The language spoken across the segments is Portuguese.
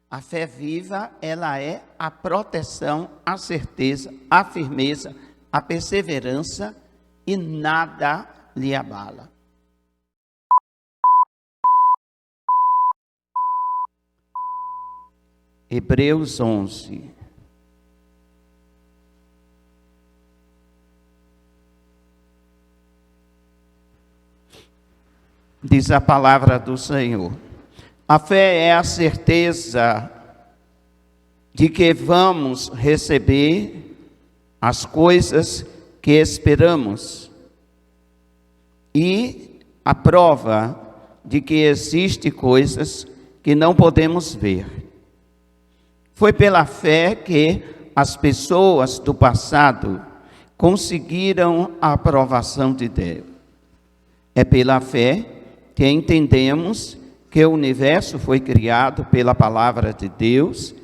A fé viva, ela é a proteção, a certeza, a firmeza, a perseverança, e nada lhe abala. Hebreus 11. Diz a palavra do Senhor: a fé é a certeza de que vamos receber as coisas que esperamos e a prova de que existem coisas que não podemos ver. Foi pela fé que as pessoas do passado conseguiram a aprovação de Deus. É pela fé que entendemos que o universo foi criado pela palavra de Deus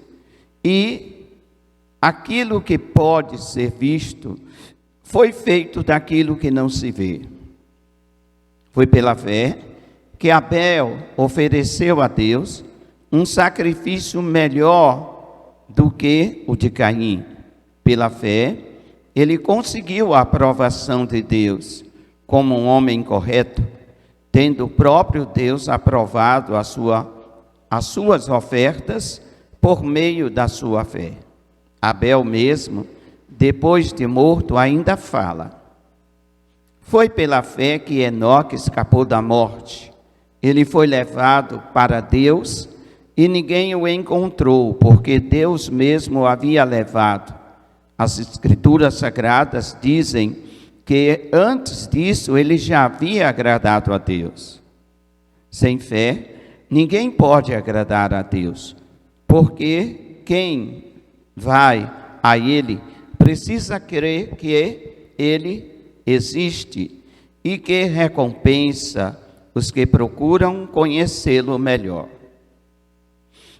e aquilo que pode ser visto foi feito daquilo que não se vê. Foi pela fé que Abel ofereceu a Deus um sacrifício melhor do que o de Caim. Pela fé, ele conseguiu a aprovação de Deus como um homem correto, tendo o próprio Deus aprovado as suas ofertas por meio da sua fé. Abel mesmo, depois de morto, ainda fala: foi pela fé que Enoque escapou da morte. Ele foi levado para Deus e ninguém o encontrou, porque Deus mesmo o havia levado. As Escrituras Sagradas dizem que antes disso ele já havia agradado a Deus. Sem fé, ninguém pode agradar a Deus, porque quem vai a Ele precisa crer que Ele existe e que recompensa os que procuram conhecê-lo melhor.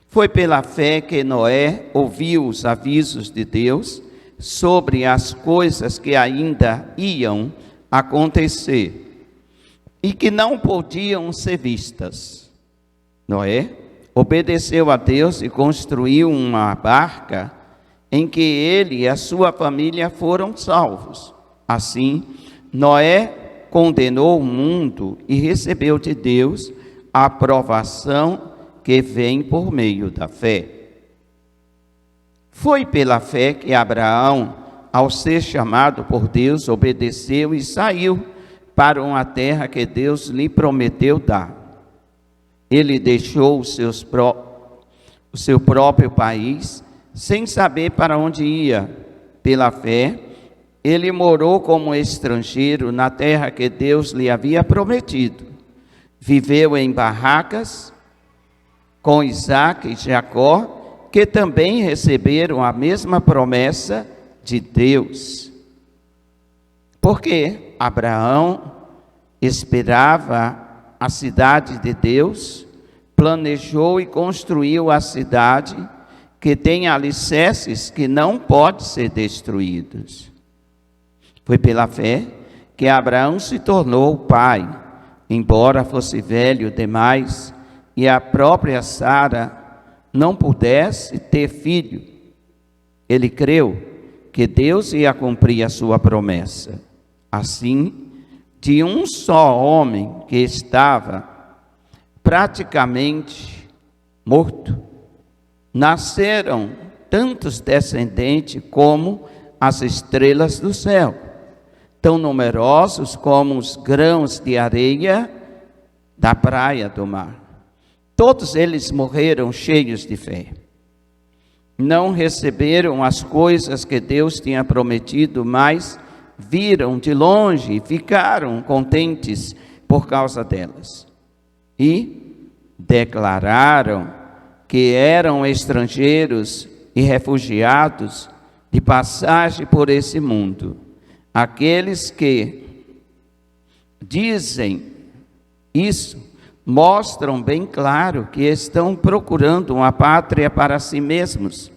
Foi pela fé que Noé ouviu os avisos de Deus sobre as coisas que ainda iam acontecer e que não podiam ser vistas. Noé obedeceu a Deus e construiu uma barca em que ele e a sua família foram salvos. Assim, Noé condenou o mundo e recebeu de Deus a aprovação que vem por meio da fé. Foi pela fé que Abraão, ao ser chamado por Deus, obedeceu e saiu para uma terra que Deus lhe prometeu dar. Ele deixou o seu próprio país, sem saber para onde ia. Pela fé, ele morou como estrangeiro na terra que Deus lhe havia prometido. Viveu em barracas com Isaque e Jacó, que também receberam a mesma promessa de Deus. Porque Abraão esperava a cidade de Deus, planejou e construiu a cidade que tem alicerces que não podem ser destruídos. Foi pela fé que Abraão se tornou pai, embora fosse velho demais, e a própria Sara não pudesse ter filho. Ele creu que Deus ia cumprir a sua promessa. Assim, de um só homem que estava praticamente morto, nasceram tantos descendentes como as estrelas do céu, tão numerosos como os grãos de areia da praia do mar. Todos eles morreram cheios de fé. Não receberam as coisas que Deus tinha prometido, mas viram de longe e ficaram contentes por causa delas. E declararam que eram estrangeiros e refugiados de passagem por esse mundo. Aqueles que dizem isso mostram bem claro que estão procurando uma pátria para si mesmos.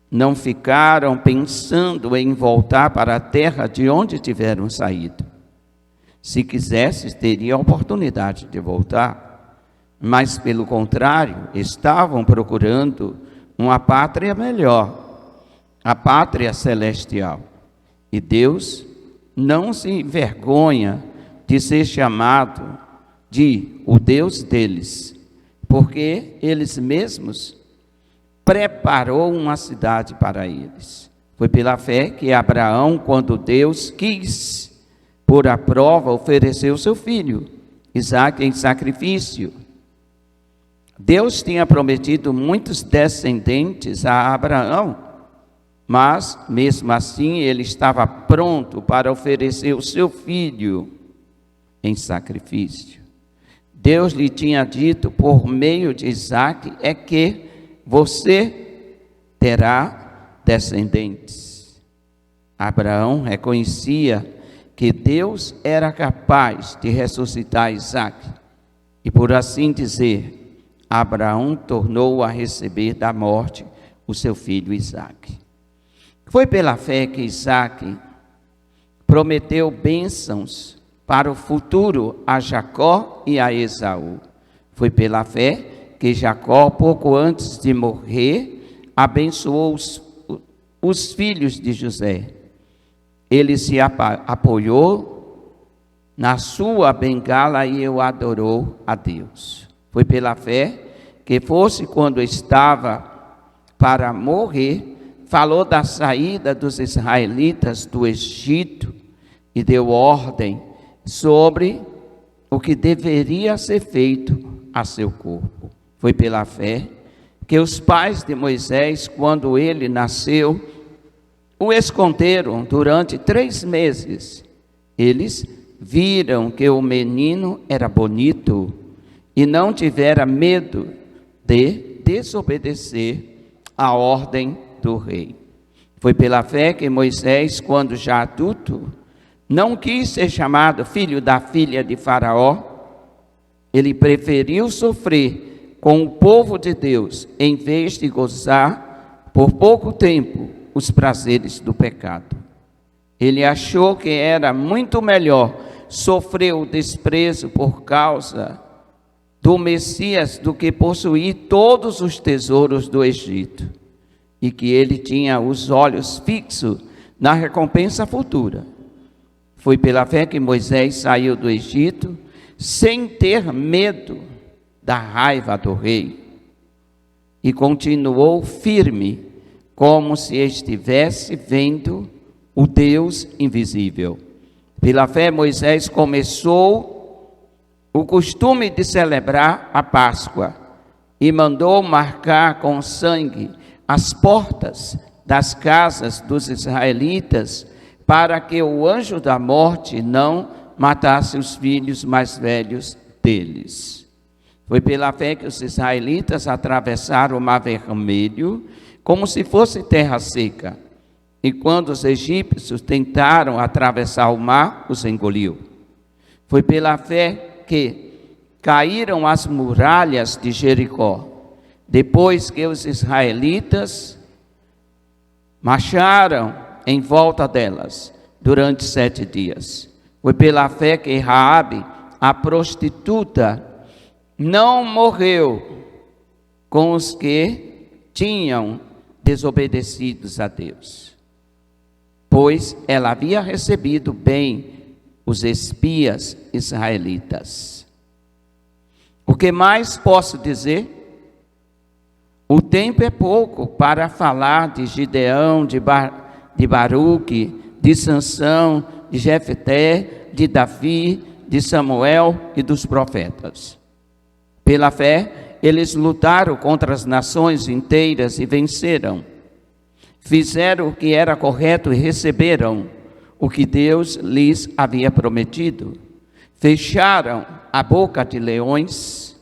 Não ficaram pensando em voltar para a terra de onde tiveram saído. Se quisesses, teria a oportunidade de voltar, mas pelo contrário, estavam procurando uma pátria melhor, a pátria celestial. E Deus não se envergonha de ser chamado de o Deus deles, porque eles mesmos preparou uma cidade para eles. Foi pela fé que Abraão, quando Deus quis pôr à prova, ofereceu seu filho, Isaque, em sacrifício. Deus tinha prometido muitos descendentes a Abraão, mas mesmo assim ele estava pronto para oferecer o seu filho em sacrifício. Deus lhe tinha dito por meio de Isaque é que você terá descendentes. Abraão reconhecia que Deus era capaz de ressuscitar Isaque, e por assim dizer, Abraão tornou a receber da morte o seu filho Isaque. Foi pela fé que Isaque prometeu bênçãos para o futuro a Jacó e a Esaú. Foi pela fé que Jacó, pouco antes de morrer, abençoou os filhos de José. Ele se apoiou na sua bengala e o adorou a Deus. Foi pela fé que fosse quando estava para morrer, falou da saída dos israelitas do Egito e deu ordem sobre o que deveria ser feito a seu corpo. Foi pela fé que os pais de Moisés, quando ele nasceu, o esconderam durante 3 meses. Eles viram que o menino era bonito e não tiveram medo de desobedecer a ordem do rei. Foi pela fé que Moisés, quando já adulto, não quis ser chamado filho da filha de Faraó. Ele preferiu sofrer com o povo de Deus, em vez de gozar por pouco tempo os prazeres do pecado. Ele achou que era muito melhor sofrer o desprezo por causa do Messias do que possuir todos os tesouros do Egito, e que ele tinha os olhos fixos na recompensa futura. Foi pela fé que Moisés saiu do Egito sem ter medo da raiva do rei e continuou firme, como se estivesse vendo o Deus invisível. Pela fé, Moisés começou o costume de celebrar a Páscoa e mandou marcar com sangue as portas das casas dos israelitas, para que o anjo da morte não matasse os filhos mais velhos deles. Foi pela fé que os israelitas atravessaram o Mar Vermelho como se fosse terra seca, e quando os egípcios tentaram atravessar o mar, os engoliu. Foi pela fé que caíram as muralhas de Jericó, depois que os israelitas marcharam em volta delas durante 7 dias. Foi pela fé que Raabe, a prostituta, não morreu com os que tinham desobedecidos a Deus, pois ela havia recebido bem os espias israelitas. O que mais posso dizer? O tempo é pouco para falar de Gideão, de Baruque, de Sansão, de Jefté, de Davi, de Samuel e dos profetas. Pela fé, eles lutaram contra as nações inteiras e venceram. Fizeram o que era correto e receberam o que Deus lhes havia prometido. Fecharam a boca de leões,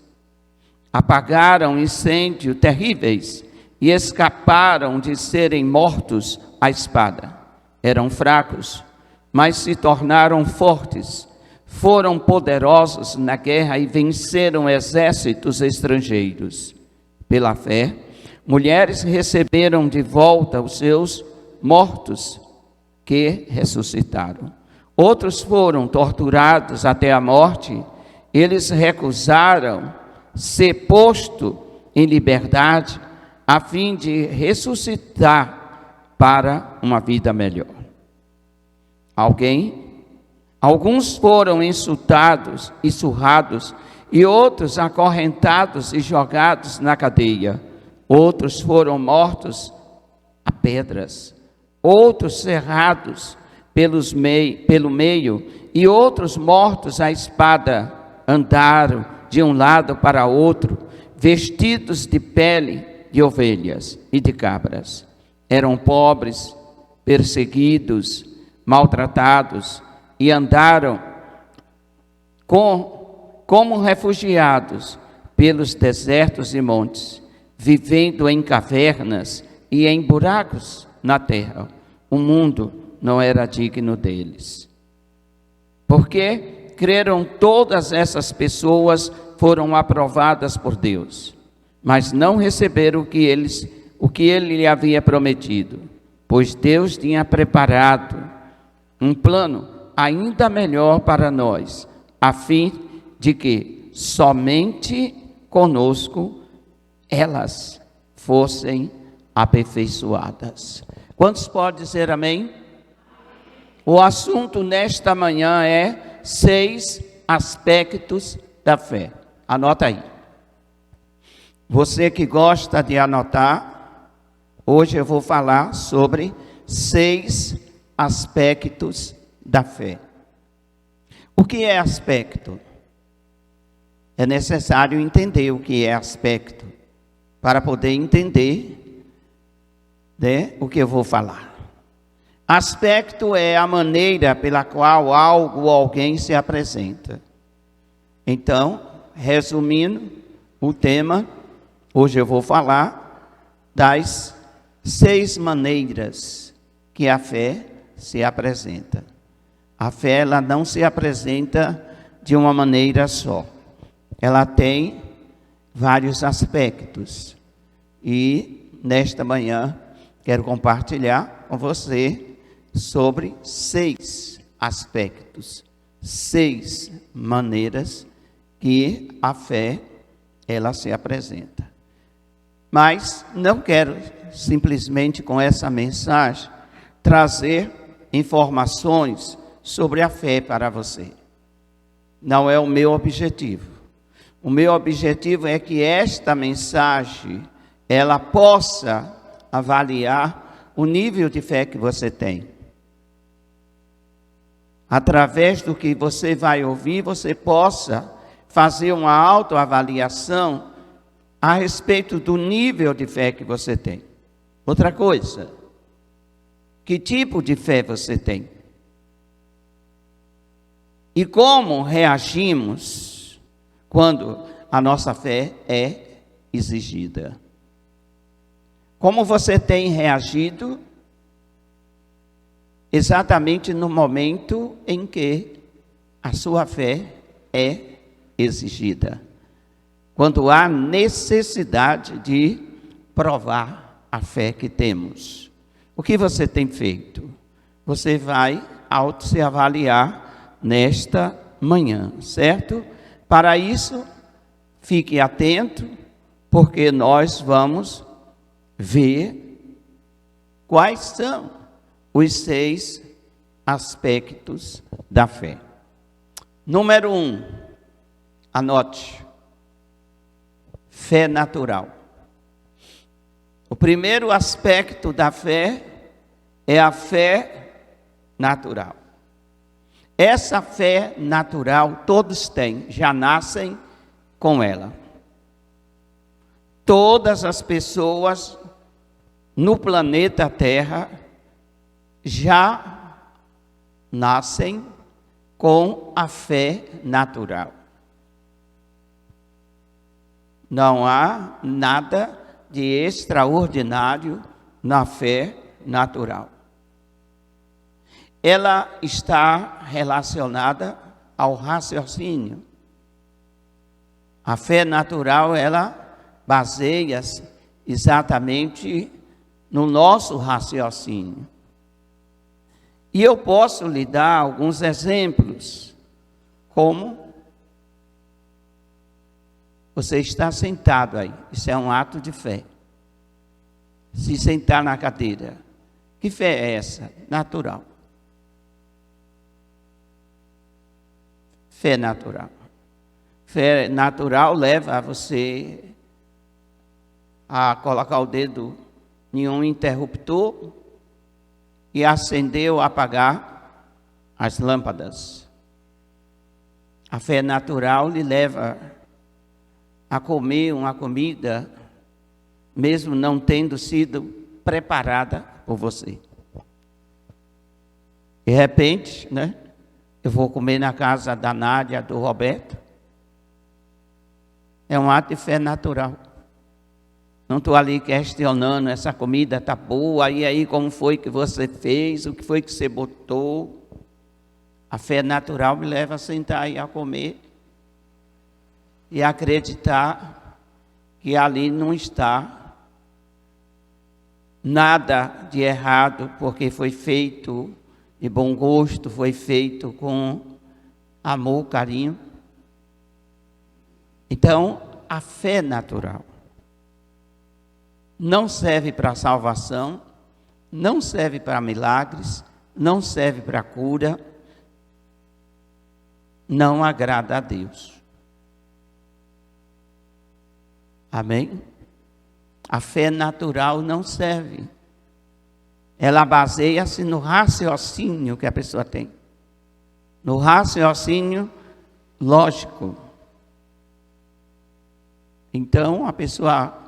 apagaram incêndios terríveis e escaparam de serem mortos à espada. Eram fracos, mas se tornaram fortes. Foram poderosos na guerra e venceram exércitos estrangeiros. Pela fé, mulheres receberam de volta os seus mortos que ressuscitaram. Outros foram torturados até a morte. Eles recusaram ser posto em liberdade, a fim de ressuscitar para uma vida melhor. Alguns foram insultados e surrados, e outros acorrentados e jogados na cadeia. Outros foram mortos a pedras, outros cerrados pelo meio, e outros mortos à espada. Andaram de um lado para outro, vestidos de pele de ovelhas e de cabras. Eram pobres, perseguidos, maltratados, e andaram como refugiados pelos desertos e montes, vivendo em cavernas e em buracos na terra. O mundo não era digno deles. Porque creram, todas essas pessoas foram aprovadas por Deus, mas não receberam o que ele lhe havia prometido, pois Deus tinha preparado um plano ainda melhor para nós, a fim de que somente conosco elas fossem aperfeiçoadas. Quantos podem dizer amém? O assunto nesta manhã é 6 aspectos da fé. Anota aí. Você que gosta de anotar, hoje eu vou falar sobre 6 aspectos da fé. O que é aspecto? É necessário entender o que é aspecto para poder entender, né, o que eu vou falar. Aspecto é a maneira pela qual algo ou alguém se apresenta. Então, resumindo o tema, hoje eu vou falar das 6 maneiras que a fé se apresenta. A fé, ela não se apresenta de uma maneira só. Ela tem vários aspectos. E nesta manhã quero compartilhar com você sobre 6 aspectos, 6 maneiras que a fé ela se apresenta. Mas não quero simplesmente com essa mensagem trazer informações sobre a fé para você. Não é o meu objetivo. O meu objetivo é que esta mensagem ela possa avaliar o nível de fé que você tem. Através do que você vai ouvir, você possa fazer uma autoavaliação a respeito do nível de fé que você tem. Outra coisa, que tipo de fé você tem? E como reagimos quando a nossa fé é exigida? Como você tem reagido exatamente no momento em que a sua fé é exigida? Quando há necessidade de provar a fé que temos. O que você tem feito? Você vai se avaliar nesta manhã, certo? Para isso, fique atento, porque nós vamos ver quais são os 6 aspectos da fé. Número 1, anote. Fé natural. O primeiro aspecto da fé é a fé natural. Essa fé natural todos têm, já nascem com ela. Todas as pessoas no planeta Terra já nascem com a fé natural. Não há nada de extraordinário na fé natural. Ela está relacionada ao raciocínio. A fé natural, ela baseia-se exatamente no nosso raciocínio. E eu posso lhe dar alguns exemplos, como Você está sentado aí, isso é um ato de fé. Se sentar na cadeira, que fé é essa? Natural. Fé natural. Fé natural leva você a colocar o dedo em um interruptor e acender ou apagar as lâmpadas. A fé natural lhe leva a comer uma comida, mesmo não tendo sido preparada por você. De repente, né? Eu vou comer na casa da Nádia, do Roberto. É um ato de fé natural. Não estou ali questionando, essa comida está boa, e aí como foi que você fez, o que foi que você botou. A fé natural me leva a sentar e a comer e acreditar que ali não está nada de errado, porque foi feito de bom gosto, foi feito com amor, carinho. Então, a fé natural não serve para salvação, não serve para milagres, não serve para cura, não agrada a Deus. Amém? A fé natural não serve. Ela baseia-se no raciocínio que a pessoa tem. No raciocínio lógico. Então, a pessoa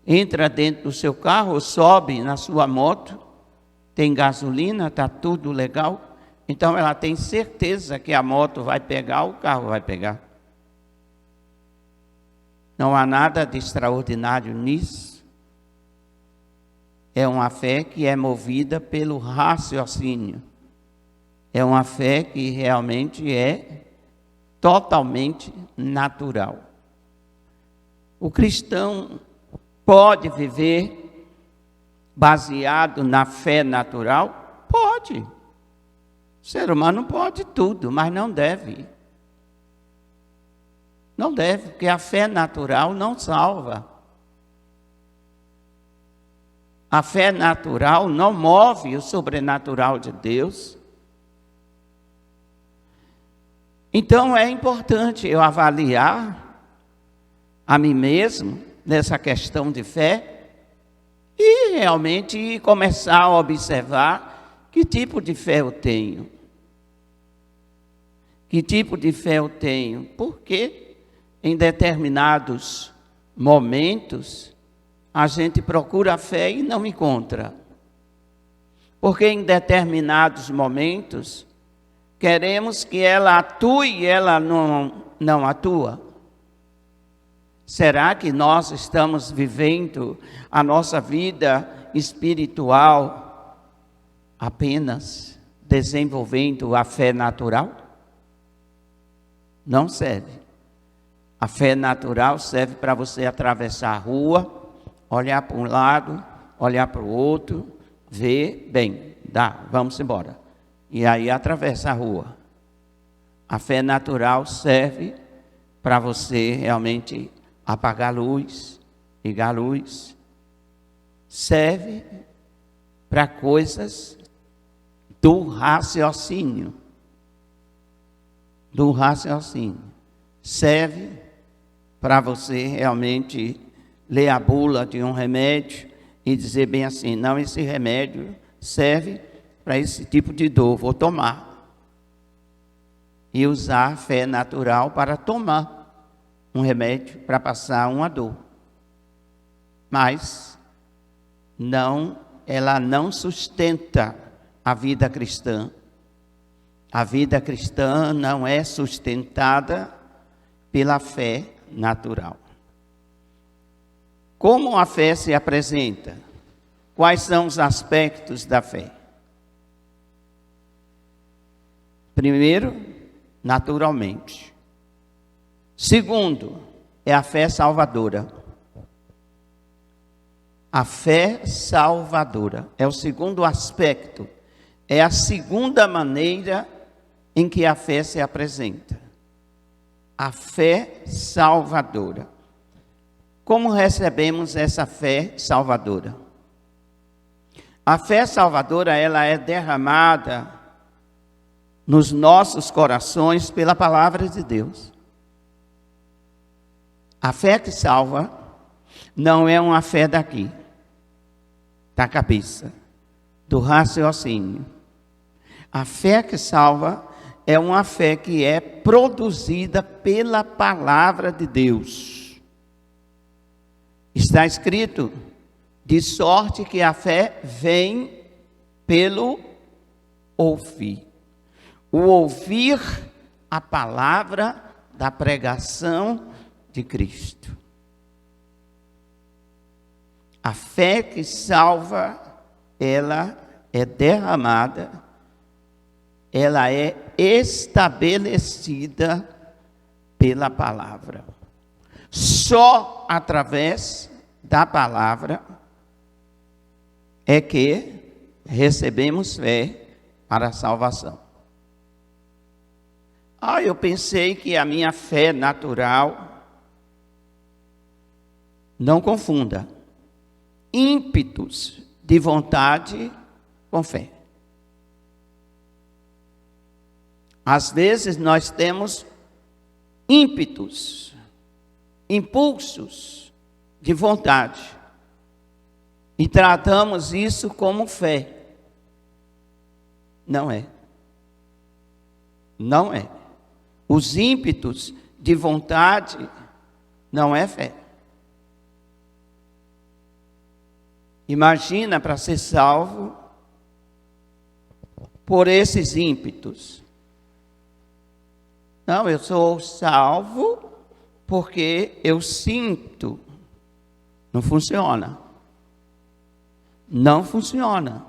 entra dentro do seu carro, sobe na sua moto, tem gasolina, está tudo legal. Então, ela tem certeza que a moto vai pegar, o carro vai pegar. Não há nada de extraordinário nisso. É uma fé que é movida pelo raciocínio. É uma fé que realmente é totalmente natural. O cristão pode viver baseado na fé natural? Pode. O ser humano pode tudo, mas não deve. Não deve, porque a fé natural não salva. A fé natural não move o sobrenatural de Deus. Então é importante eu avaliar a mim mesmo nessa questão de fé e realmente começar a observar que tipo de fé eu tenho. Que tipo de fé eu tenho? Porque em determinados momentos a gente procura a fé e não encontra. Porque em determinados momentos queremos que ela atue e ela não atua. Será que nós estamos vivendo a nossa vida espiritual apenas desenvolvendo a fé natural? Não serve. A fé natural serve para você atravessar a rua, olhar para um lado, olhar para o outro, ver, bem, dá, vamos embora. E aí atravessa a rua. A fé natural serve para você realmente apagar a luz, ligar a luz. Serve para coisas do raciocínio. Do raciocínio. Serve para você realmente ler a bula de um remédio e dizer bem assim, não, esse remédio serve para esse tipo de dor, vou tomar. E usar a fé natural para tomar um remédio para passar uma dor. Mas ela não sustenta a vida cristã. A vida cristã não é sustentada pela fé natural. Como a fé se apresenta? Quais são os aspectos da fé? Primeiro, naturalmente. Segundo, é a fé salvadora. A fé salvadora é o segundo aspecto. É a segunda maneira em que a fé se apresenta. a fé salvadora. Como recebemos essa fé salvadora? A fé salvadora, ela é derramada nos nossos corações pela palavra de Deus. A fé que salva não é uma fé daqui, da cabeça, do raciocínio. A fé que salva é uma fé que é produzida pela palavra de Deus. Está escrito, de sorte que a fé vem pelo ouvir. O ouvir a palavra da pregação de Cristo. A fé que salva, ela é derramada, ela é estabelecida pela palavra. Só através da palavra é que recebemos fé para a salvação. Eu pensei que a minha fé natural, não confunda, ímpetos de vontade com fé. Às vezes nós temos ímpetos, impulsos de vontade e tratamos isso como fé. Não é. Não é. Os ímpetos de vontade não é fé. Imagina para ser salvo por esses ímpetos. Não, eu sou salvo porque eu sinto. Não funciona. Não funciona.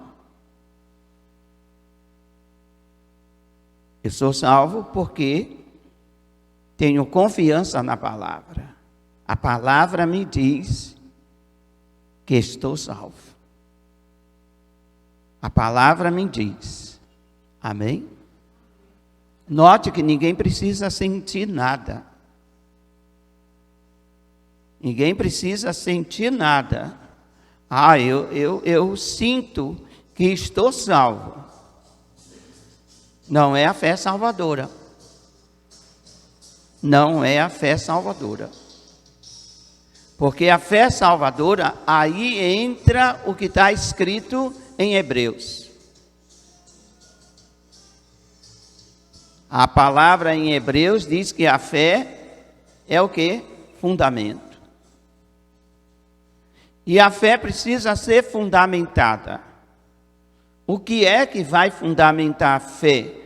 Eu sou salvo porque tenho confiança na palavra. A palavra me diz que estou salvo. A palavra me diz. Amém? Note que ninguém precisa sentir nada. Ninguém precisa sentir nada. Eu sinto que estou salvo. Não é a fé salvadora. Não é a fé salvadora. Porque a fé salvadora, aí entra o que está escrito em Hebreus. A palavra em Hebreus diz que a fé é o quê? Fundamento. E a fé precisa ser fundamentada. O que é que vai fundamentar a fé?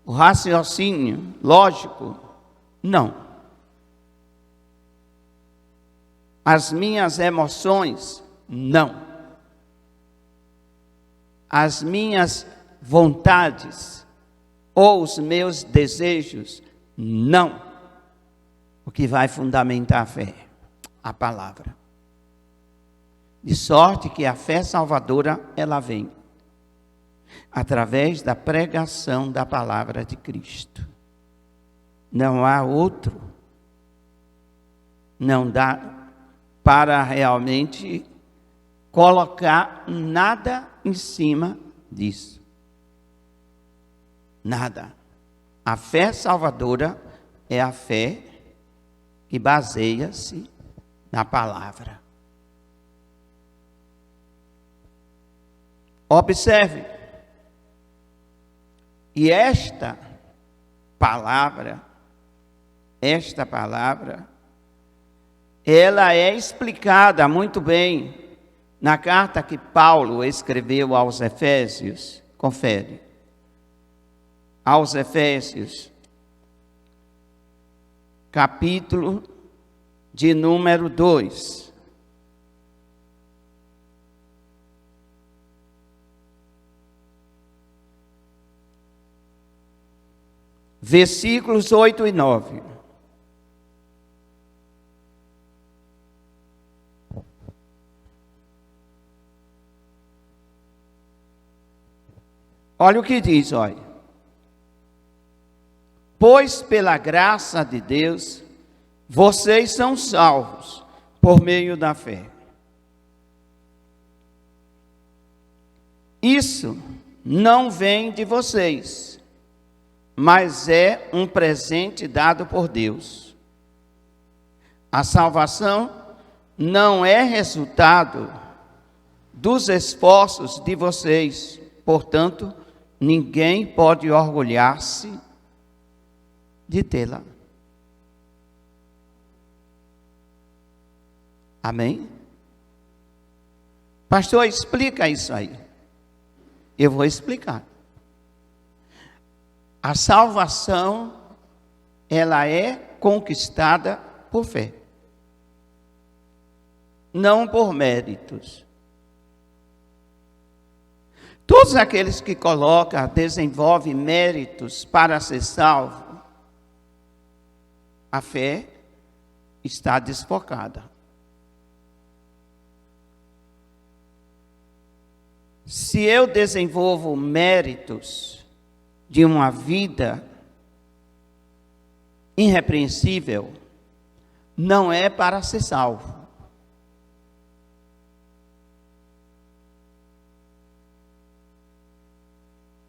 O raciocínio lógico? Não. As minhas emoções? Não. As minhas vontades ou os meus desejos? Não. O que vai fundamentar a fé? A palavra. De sorte que a fé salvadora, ela vem através da pregação da palavra de Cristo. Não há outro. Não dá para realmente colocar nada em cima disso. Nada. A fé salvadora é a fé que baseia-se na palavra. Observe. E esta palavra, ela é explicada muito bem na carta que Paulo escreveu aos Efésios. Confere. Aos Efésios, capítulo de número 2. Versículos 8 e 9. Olha o que diz, olha. Pois pela graça de Deus, vocês são salvos por meio da fé. Isso não vem de vocês, mas é um presente dado por Deus. A salvação não é resultado dos esforços de vocês, portanto, ninguém pode orgulhar-se de tê-la. Amém? Pastor, explica isso aí. Eu vou explicar. A salvação, ela é conquistada por fé, não por méritos. Todos aqueles que desenvolvem méritos para ser salvo, a fé está desfocada. Se eu desenvolvo méritos de uma vida irrepreensível, não é para ser salvo.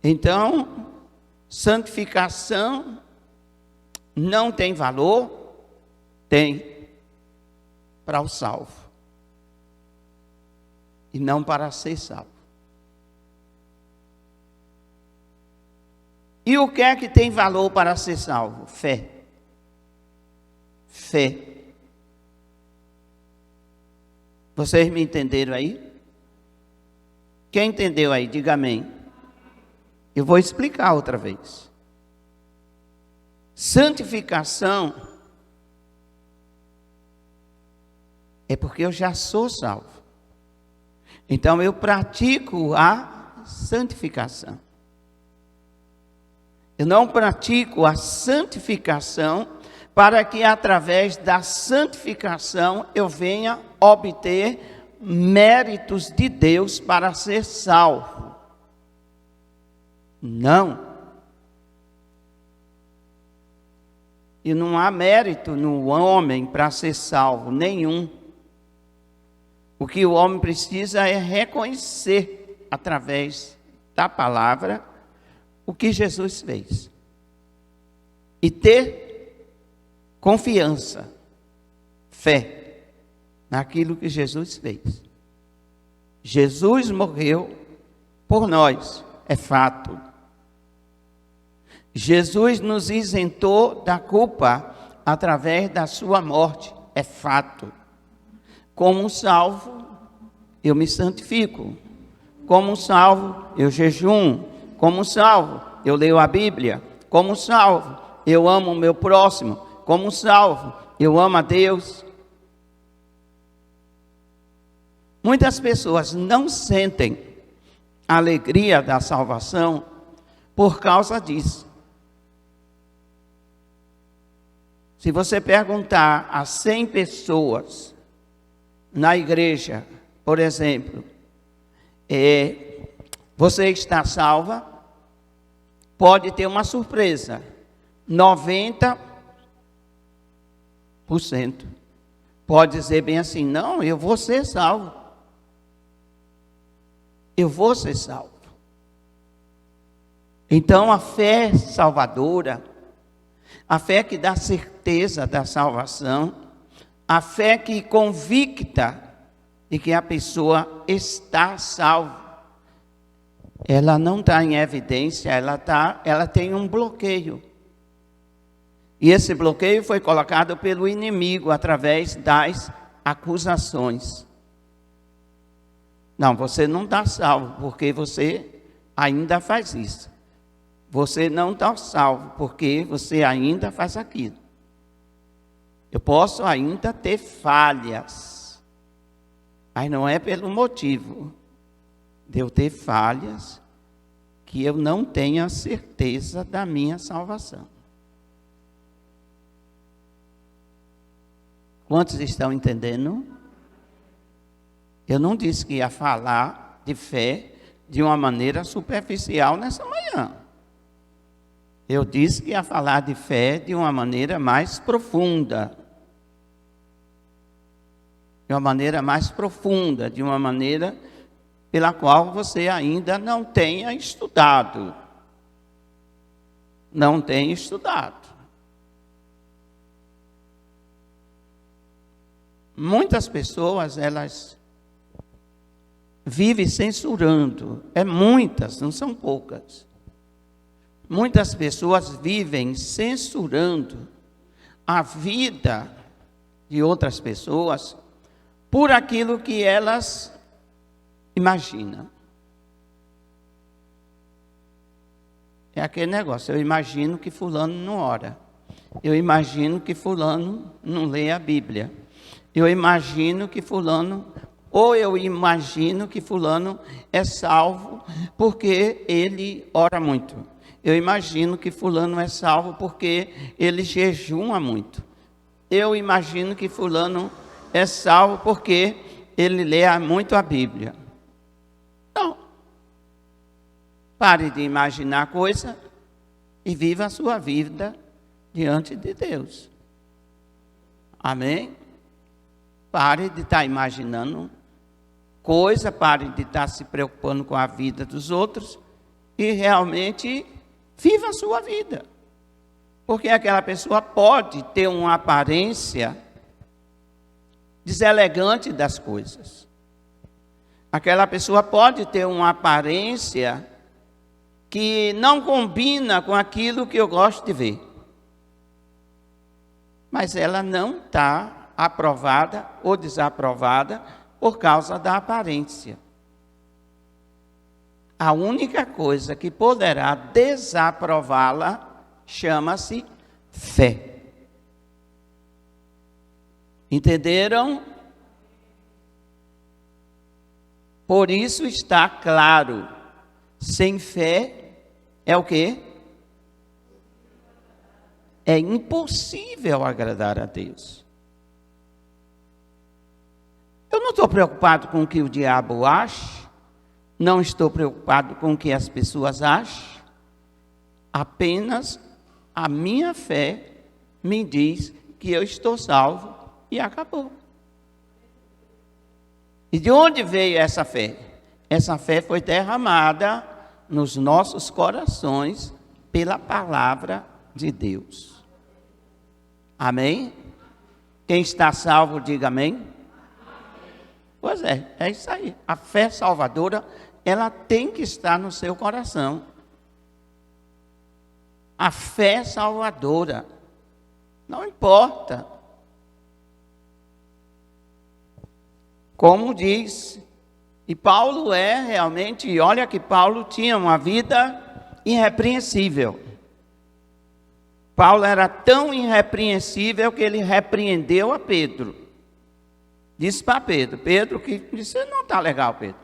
Então, santificação não tem valor? Tem, para o salvo, e não para ser salvo. E o que é que tem valor para ser salvo? Fé. Fé. Vocês me entenderam aí? Quem entendeu aí, diga amém. Eu vou explicar outra vez. Santificação é porque eu já sou salvo. Então eu pratico a santificação. Eu não pratico a santificação para que através da santificação eu venha obter méritos de Deus para ser salvo. Não. E não há mérito no homem para ser salvo, nenhum. O que o homem precisa é reconhecer, através da palavra, o que Jesus fez. E ter confiança, fé, naquilo que Jesus fez. Jesus morreu por nós, é fato. Jesus nos isentou da culpa através da sua morte, é fato. Como salvo, eu me santifico. Como salvo, eu jejum. Como salvo, eu leio a Bíblia. Como salvo, eu amo o meu próximo. Como salvo, eu amo a Deus. Muitas pessoas não sentem a alegria da salvação por causa disso. Se você perguntar a 100 pessoas na igreja, por exemplo, você está salva? Pode ter uma surpresa. 90% pode dizer bem assim: não, eu vou ser salvo. Eu vou ser salvo. Então a fé salvadora, a fé que dá certeza da salvação, a fé que convicta de que a pessoa está salva, ela não está em evidência, ela tem um bloqueio. E esse bloqueio foi colocado pelo inimigo através das acusações. Não, você não está salvo porque você ainda faz isso. Você não está salvo porque você ainda faz aquilo. Eu posso ainda ter falhas, mas não é pelo motivo de eu ter falhas que eu não tenha certeza da minha salvação. Quantos estão entendendo? Eu não disse que ia falar de fé de uma maneira superficial nessa manhã. Eu disse que ia falar de fé de uma maneira mais profunda. De uma maneira mais profunda, de uma maneira pela qual você ainda não tenha estudado. Não tem estudado. Muitas pessoas, elas vivem censurando. Muitas, não são poucas. Muitas pessoas vivem censurando a vida de outras pessoas por aquilo que elas imaginam. É aquele negócio, eu imagino que fulano não ora. Eu imagino que fulano não lê a Bíblia. Eu imagino que fulano, ou eu imagino que fulano é salvo porque ele ora muito. Eu imagino que fulano é salvo porque ele jejuma muito. Eu imagino que fulano é salvo porque ele lê muito a Bíblia. Não. Pare de imaginar coisa e viva a sua vida diante de Deus. Amém? Pare de estar imaginando coisa, pare de estar se preocupando com a vida dos outros e realmente viva a sua vida. Porque aquela pessoa pode ter uma aparência deselegante das coisas. Aquela pessoa pode ter uma aparência que não combina com aquilo que eu gosto de ver. Mas ela não está aprovada ou desaprovada por causa da aparência. A única coisa que poderá desaprová-la chama-se fé. Entenderam? Por isso está claro, sem fé é o quê? É impossível agradar a Deus. Eu não estou preocupado com o que o diabo acha, não estou preocupado com o que as pessoas acham, apenas a minha fé me diz que eu estou salvo e acabou. E de onde veio essa fé? Essa fé foi derramada nos nossos corações pela palavra de Deus. Amém? Quem está salvo, diga amém. Pois é isso aí. A fé salvadora, ela tem que estar no seu coração. A fé salvadora. Não importa. Como diz, e Paulo realmente, e olha que Paulo tinha uma vida irrepreensível. Paulo era tão irrepreensível que ele repreendeu a Pedro. Disse para Pedro que disse, não está legal, Pedro.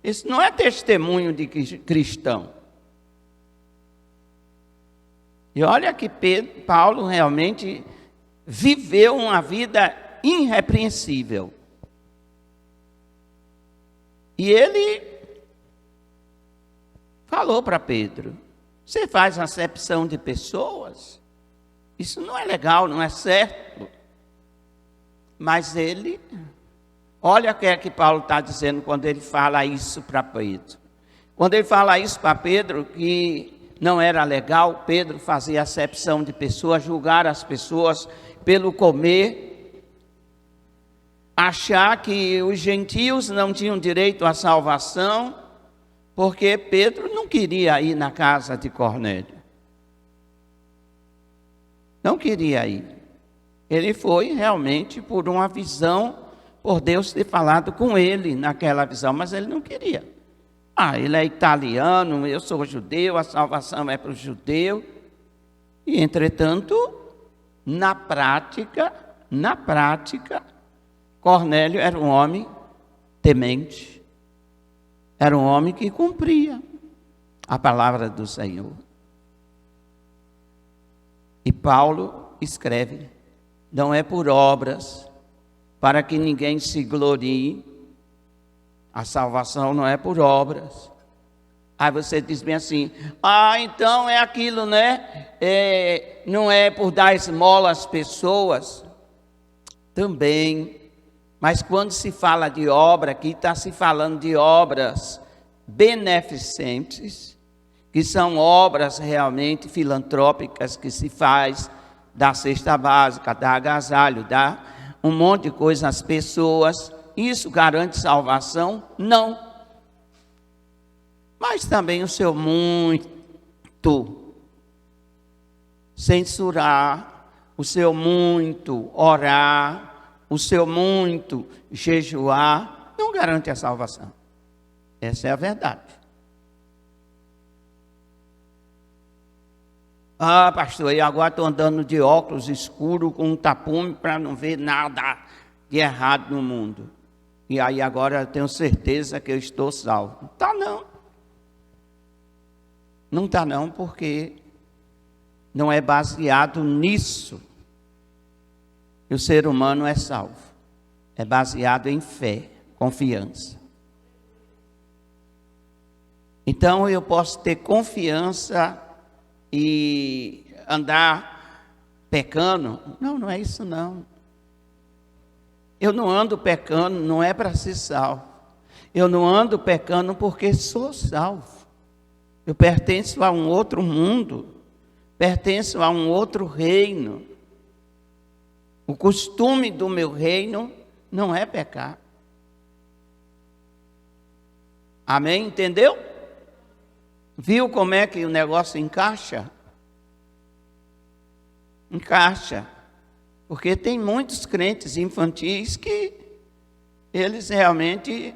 Isso não é testemunho de cristão. E olha que Paulo realmente viveu uma vida irrepreensível. E ele falou para Pedro, você faz acepção de pessoas? Isso não é legal, não é certo. Mas ele, olha o que é que Paulo está dizendo quando ele fala isso para Pedro. Quando ele fala isso para Pedro, que não era legal, Pedro fazia acepção de pessoas, julgar as pessoas pelo comer, achar que os gentios não tinham direito à salvação, porque Pedro não queria ir na casa de Cornélio. Não queria ir. Ele foi realmente por uma visão, por Deus ter falado com ele naquela visão, mas ele não queria. Ele é italiano, eu sou judeu, a salvação é para o judeu. E, entretanto, na prática, Cornélio era um homem temente. Era um homem que cumpria a palavra do Senhor. E Paulo escreve, não é por obras, para que ninguém se glorie. A salvação não é por obras. Aí você diz bem assim, então é aquilo, né? Não é por dar esmola às pessoas. Também. Mas quando se fala de obra, aqui está se falando de obras beneficentes, que são obras realmente filantrópicas, que se faz da cesta básica, da agasalho, dá um monte de coisa às pessoas. Isso garante salvação? Não. Mas também o seu muito censurar, o seu muito orar, o seu muito jejuar, não garante a salvação. Essa é a verdade. Pastor, e agora estou andando de óculos escuro com um tapume para não ver nada de errado no mundo. E aí agora eu tenho certeza que eu estou salvo. Não está não. Não está não, porque não é baseado nisso que o ser humano é salvo. É baseado em fé, confiança. Então eu posso ter confiança e andar pecando? Não é isso não. Eu não ando pecando, não é para ser salvo. Eu não ando pecando porque sou salvo. Eu pertenço a um outro mundo, pertenço a um outro reino. O costume do meu reino não é pecar. Amém? Entendeu? Viu como é que o negócio encaixa? Encaixa. Porque tem muitos crentes infantis que eles realmente,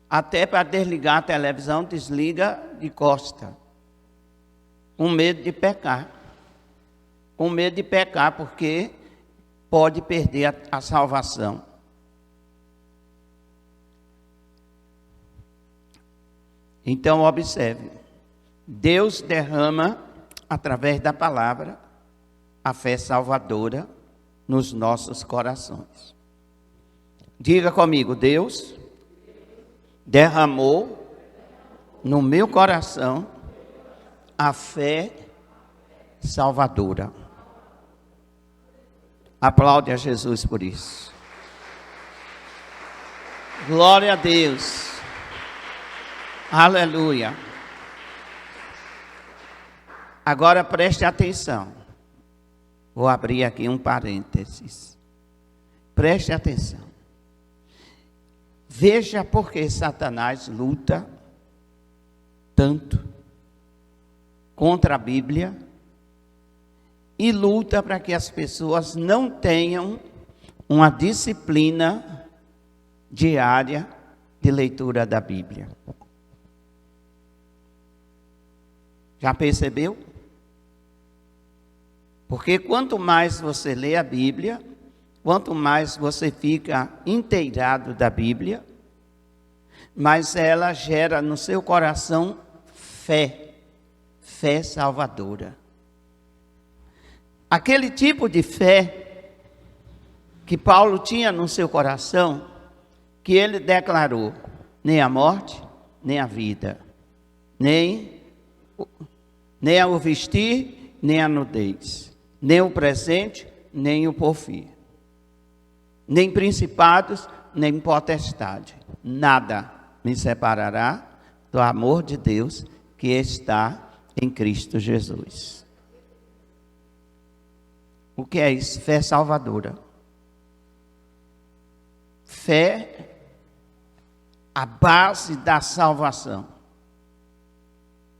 até para desligar a televisão, desliga de costa. Com medo de pecar. Com medo de pecar, porque pode perder a salvação. Então, observe. Deus derrama, através da palavra, a fé salvadora nos nossos corações. Diga comigo, Deus derramou no meu coração a fé salvadora. Aplaude a Jesus por isso. Glória a Deus. Aleluia. Agora preste atenção. Vou abrir aqui um parênteses. Preste atenção. Veja por que Satanás luta tanto contra a Bíblia e luta para que as pessoas não tenham uma disciplina diária de leitura da Bíblia. Já percebeu? Porque quanto mais você lê a Bíblia, quanto mais você fica inteirado da Bíblia, mais ela gera no seu coração fé salvadora. Aquele tipo de fé que Paulo tinha no seu coração, que ele declarou: nem a morte, nem a vida, nem o vestir, nem a nudez, nem o presente, nem o porvir, nem principados, nem potestade, nada me separará do amor de Deus que está em Cristo Jesus. O que é isso? Fé salvadora. Fé, a base da salvação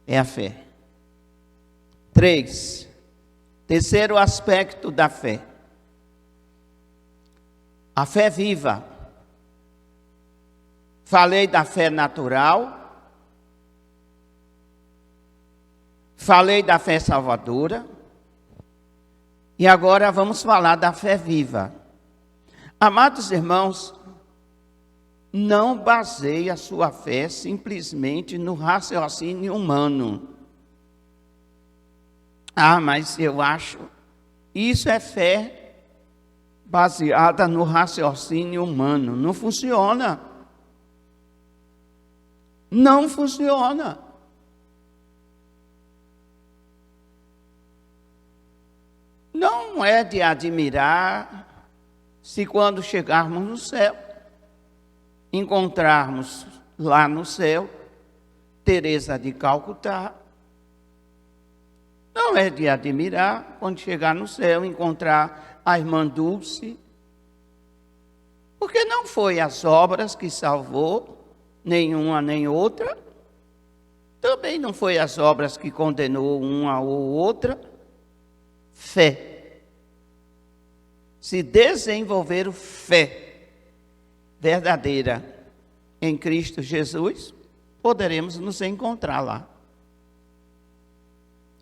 é a fé. 3. Terceiro aspecto da fé. A fé viva. Falei da fé natural. Falei da fé salvadora. E agora vamos falar da fé viva. Amados irmãos, não baseie a sua fé simplesmente no raciocínio humano. Mas eu acho, isso é fé baseada no raciocínio humano. Não funciona. Não funciona. Não é de admirar se quando chegarmos no céu, encontrarmos lá no céu Teresa de Calcutá. Não é de admirar quando chegar no céu encontrar a irmã Dulce, porque não foi as obras que salvou, nenhuma nem outra. Também não foi as obras que condenou uma ou outra. Fé. Se desenvolver fé verdadeira em Cristo Jesus, poderemos nos encontrar lá.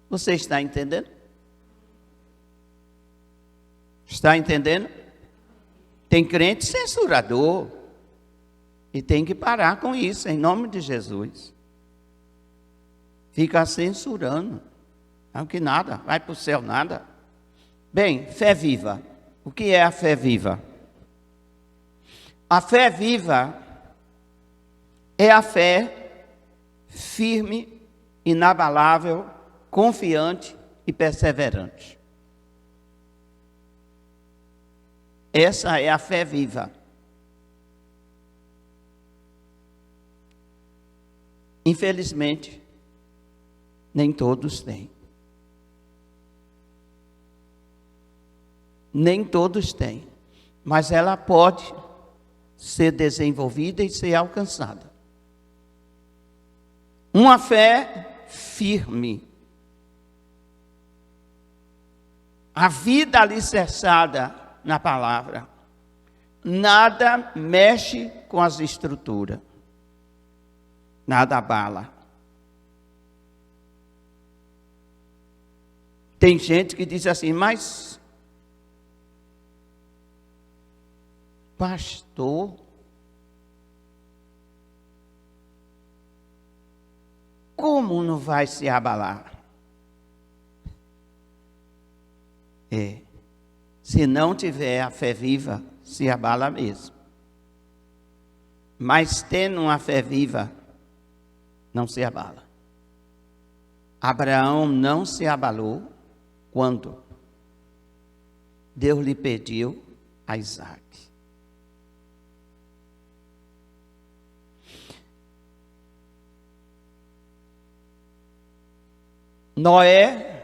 Você está entendendo? Está entendendo? Tem crente censurador. E tem que parar com isso, em nome de Jesus. Fica censurando. Não que nada, vai para o céu nada. Bem, fé viva. O que é a fé viva? A fé viva é a fé firme, inabalável, confiante e perseverante. Essa é a fé viva. Infelizmente, nem todos têm. Nem todos têm. Mas ela pode ser desenvolvida e ser alcançada. Uma fé firme. A vida alicerçada na palavra. Nada mexe com as estruturas. Nada abala. Tem gente que diz assim, mas pastor, como não vai se abalar? Se não tiver a fé viva, se abala mesmo. Mas tendo uma fé viva, não se abala. Abraão não se abalou quando Deus lhe pediu a Isaac. Noé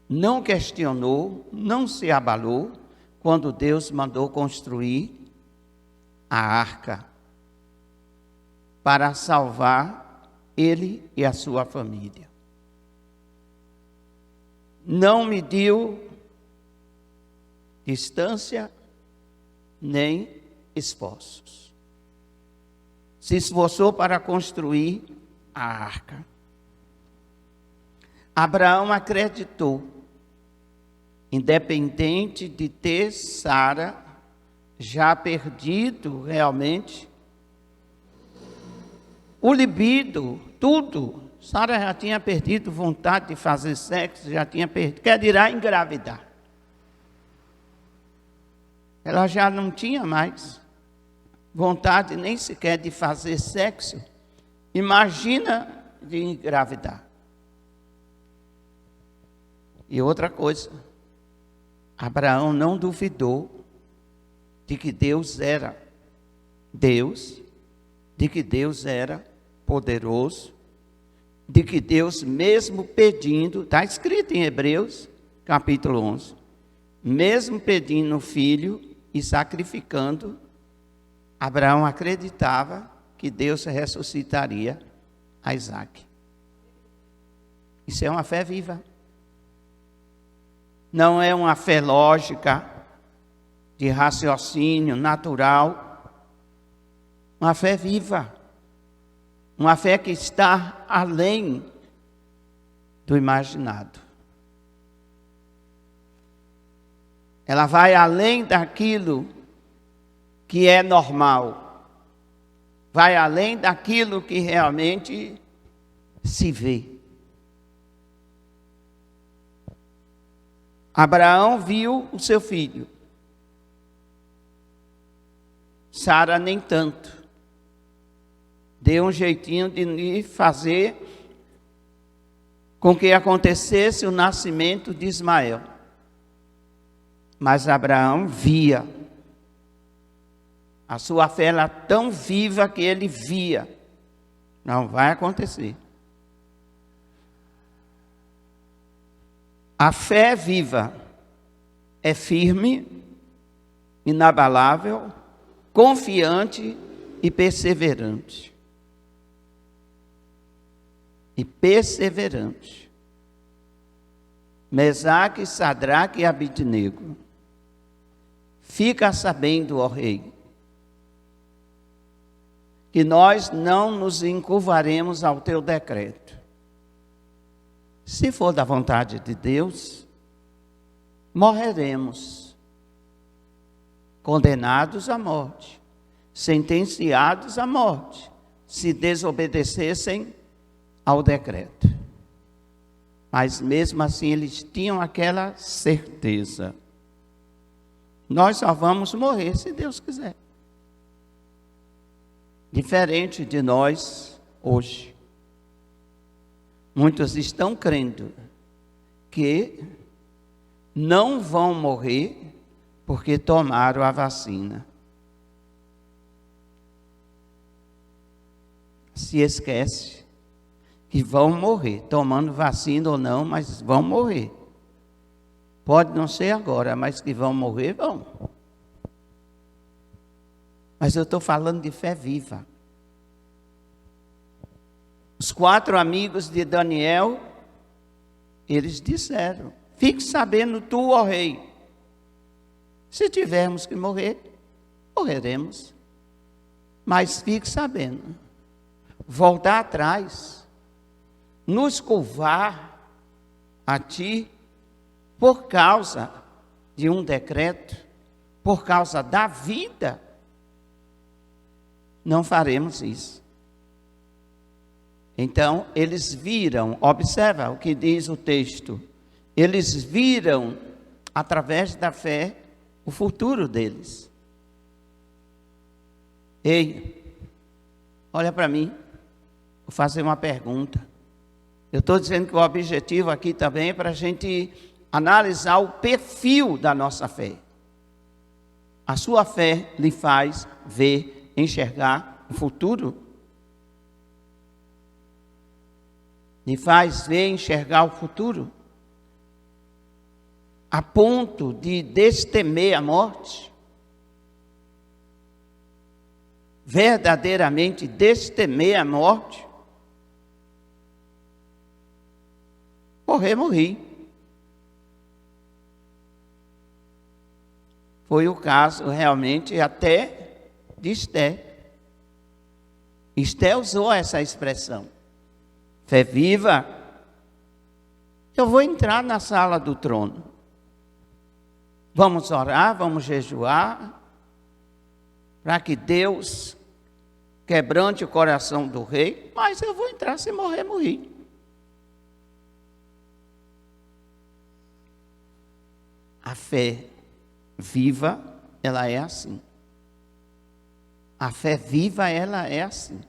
não questionou, não se abalou quando Deus mandou construir a arca para salvar ele e a sua família. Não mediu distância nem esforços. Se esforçou para construir a arca. Abraão acreditou, independente de ter Sara já perdido realmente o libido, tudo. Sara já tinha perdido vontade de fazer sexo, já tinha perdido, quer dirá engravidar. Ela já não tinha mais vontade nem sequer de fazer sexo. Imagina de engravidar. E outra coisa, Abraão não duvidou de que Deus era Deus, de que Deus era poderoso, de que Deus mesmo pedindo, está escrito em Hebreus, capítulo 11, mesmo pedindo o filho e sacrificando, Abraão acreditava que Deus ressuscitaria a Isaac. Isso é uma fé viva. Não é uma fé lógica, de raciocínio natural. Uma fé viva. Uma fé que está além do imaginado. Ela vai além daquilo que é normal. Vai além daquilo que realmente se vê. Abraão viu o seu filho. Sara nem tanto. deu um jeitinho de fazer com que acontecesse o nascimento de Ismael. Mas Abraão via. A sua fé era tão viva que ele via. Não vai acontecer. A fé viva é firme, inabalável, confiante e perseverante. E perseverante. Mesaque, Sadraque e Abidnego. Fica sabendo, ó rei, que nós não nos encurvaremos ao teu decreto. Se for da vontade de Deus, morreremos, condenados à morte, sentenciados à morte, se desobedecessem ao decreto. Mas mesmo assim eles tinham aquela certeza: nós só vamos morrer se Deus quiser. Diferente de nós hoje. Muitos estão crendo que não vão morrer porque tomaram a vacina. Se esquece que vão morrer, tomando vacina ou não, mas vão morrer. Pode não ser agora, mas que vão morrer, vão. Mas eu estou falando de fé viva. Os 4 amigos de Daniel, eles disseram: fique sabendo tu, ó rei, se tivermos que morrer, morreremos. Mas fique sabendo, voltar atrás, nos curvar a ti, por causa de um decreto, por causa da vida, não faremos isso. Então, eles viram, observa o que diz o texto, eles viram, através da fé, o futuro deles. Ei, olha para mim, vou fazer uma pergunta. Eu estou dizendo que o objetivo aqui também é para a gente analisar o perfil da nossa fé. A sua fé lhe faz ver, enxergar o futuro? Lhe faz ver, enxergar o futuro? A ponto de destemer a morte? Verdadeiramente destemer a morte? Morri. Foi o caso realmente até de Esté. Esté usou essa expressão. Fé viva. Eu vou entrar na sala do trono. Vamos orar, vamos jejuar, para que Deus quebrante o coração do rei, mas eu vou entrar, se morrer, morri. A fé viva, ela é assim. A fé viva, ela é assim.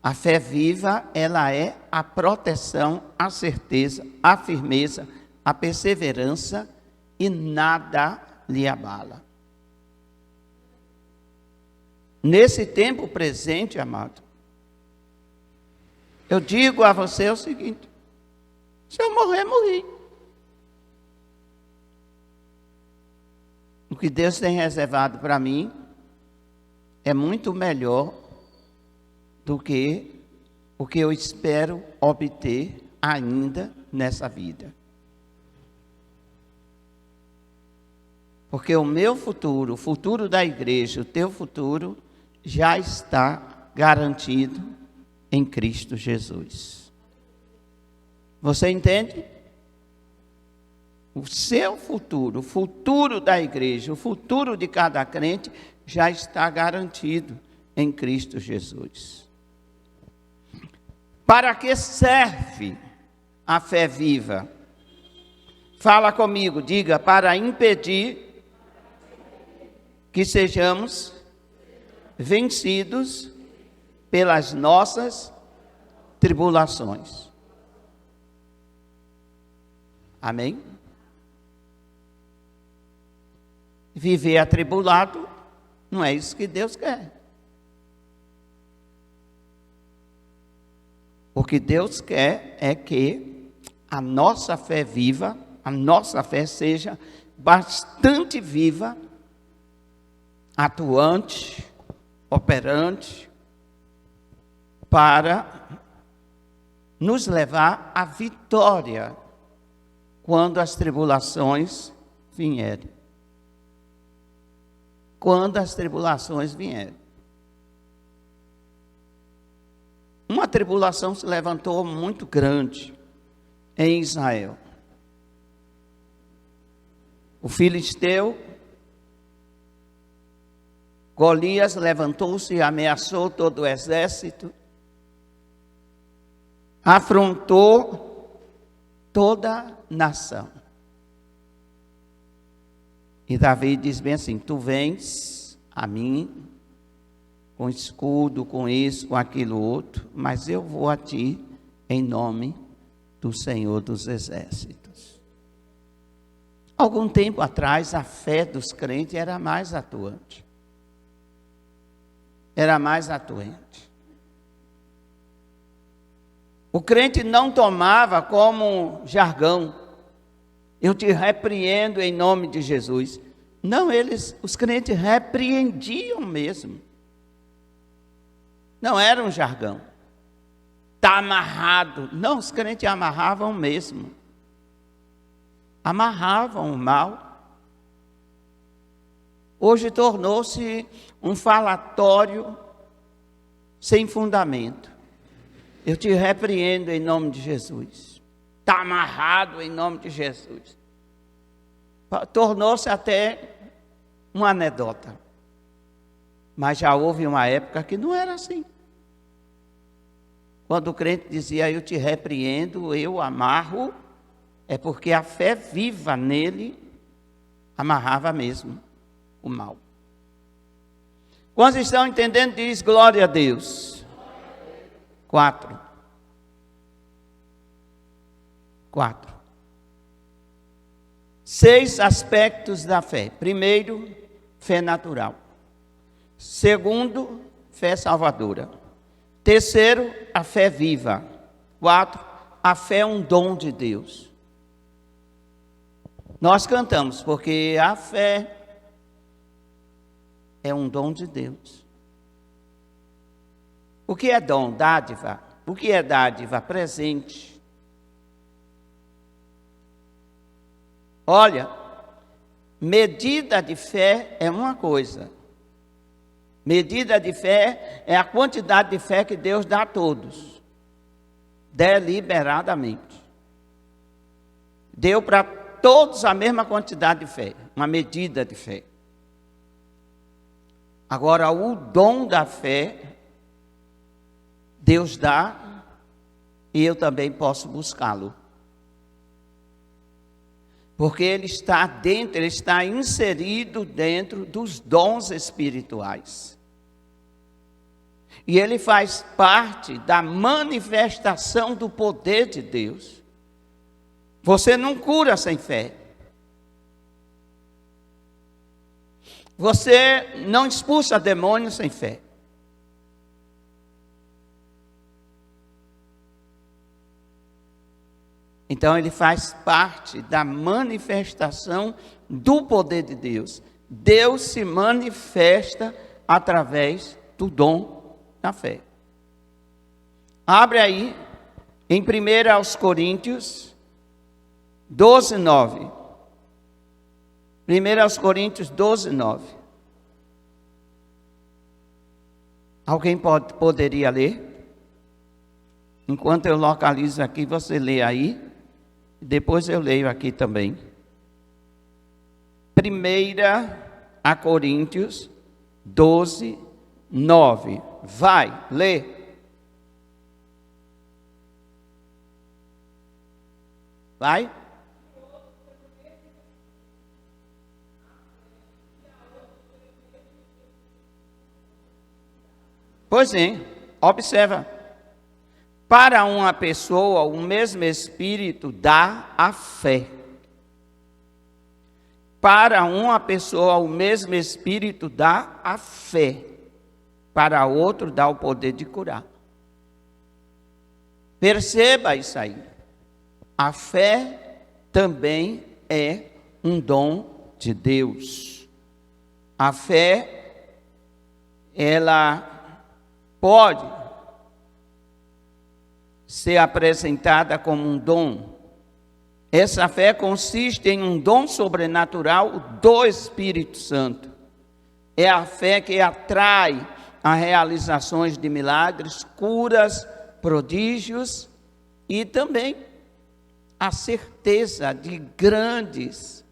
A fé viva, ela é a proteção, a certeza, a firmeza, a perseverança, e nada lhe abala. Nesse tempo presente, amado, eu digo a você o seguinte: se eu morrer, morri. O que Deus tem reservado para mim é muito melhor do que o que eu espero obter ainda nessa vida. Porque o meu futuro, o futuro da igreja, o teu futuro, já está garantido em Cristo Jesus. Você entende? O seu futuro, o futuro da igreja, o futuro de cada crente já está garantido em Cristo Jesus. Para que serve a fé viva? Fala comigo, diga: para impedir que sejamos vencidos pelas nossas tribulações. Amém? Viver atribulado não é isso que Deus quer. O que Deus quer é que a nossa fé viva, a nossa fé seja bastante viva, atuante, operante, para nos levar à vitória quando as tribulações vierem. Quando as tribulações vierem. Uma tribulação se levantou muito grande em Israel. O filisteu, Golias, levantou-se e ameaçou todo o exército, afrontou toda a nação. E Davi diz bem assim: tu vens a mim com escudo, com isso, com aquilo outro, mas eu vou a ti em nome do Senhor dos Exércitos. Algum tempo atrás, a fé dos crentes era mais atuante. Era mais atuante. O crente não tomava como jargão: eu te repreendo em nome de Jesus. Não, os crentes repreendiam mesmo. Não era um jargão. Está amarrado. Não, os crentes amarravam mesmo. Amarravam o mal. Hoje tornou-se um falatório sem fundamento. Eu te repreendo em nome de Jesus. Está amarrado em nome de Jesus. Tornou-se até uma anedota. Mas já houve uma época que não era assim. Quando o crente dizia: eu te repreendo, eu amarro, é porque a fé viva nele amarrava mesmo o mal. Quantos estão entendendo? Diz glória a Deus. 4. 6 aspectos da fé. Primeiro, fé natural. Segundo, fé salvadora. Terceiro, a fé viva. 4, a fé é um dom de Deus. Nós cantamos porque a fé é um dom de Deus. O que é dom? Dádiva. O que é dádiva? Presente. Olha, medida de fé é uma coisa. Medida de fé é a quantidade de fé que Deus dá a todos, deliberadamente. Deu para todos a mesma quantidade de fé, uma medida de fé. Agora, o dom da fé, Deus dá, e eu também posso buscá-lo. Porque ele está dentro, ele está inserido dentro dos dons espirituais. E ele faz parte da manifestação do poder de Deus. Você não cura sem fé. Você não expulsa demônios sem fé. Então ele faz parte da manifestação do poder de Deus. Deus se manifesta através do dom da fé. Abre aí em 1 Coríntios 12, 9. 1 Coríntios 12, 9. Alguém poderia ler? Enquanto eu localizo aqui, você lê aí. Depois eu leio aqui também. 1 Coríntios 12, 9. Vai, lê. Vai. Pois é. Observa. Para uma pessoa, o mesmo Espírito dá a fé. Para uma pessoa, o mesmo Espírito dá a fé. Para outro, dá o poder de curar. Perceba isso aí. A fé também é um dom de Deus. A fé, ela pode ser apresentada como um dom. Essa fé consiste em um dom sobrenatural do Espírito Santo. É a fé que atrai a realizações de milagres, curas, prodígios e também a certeza de grandes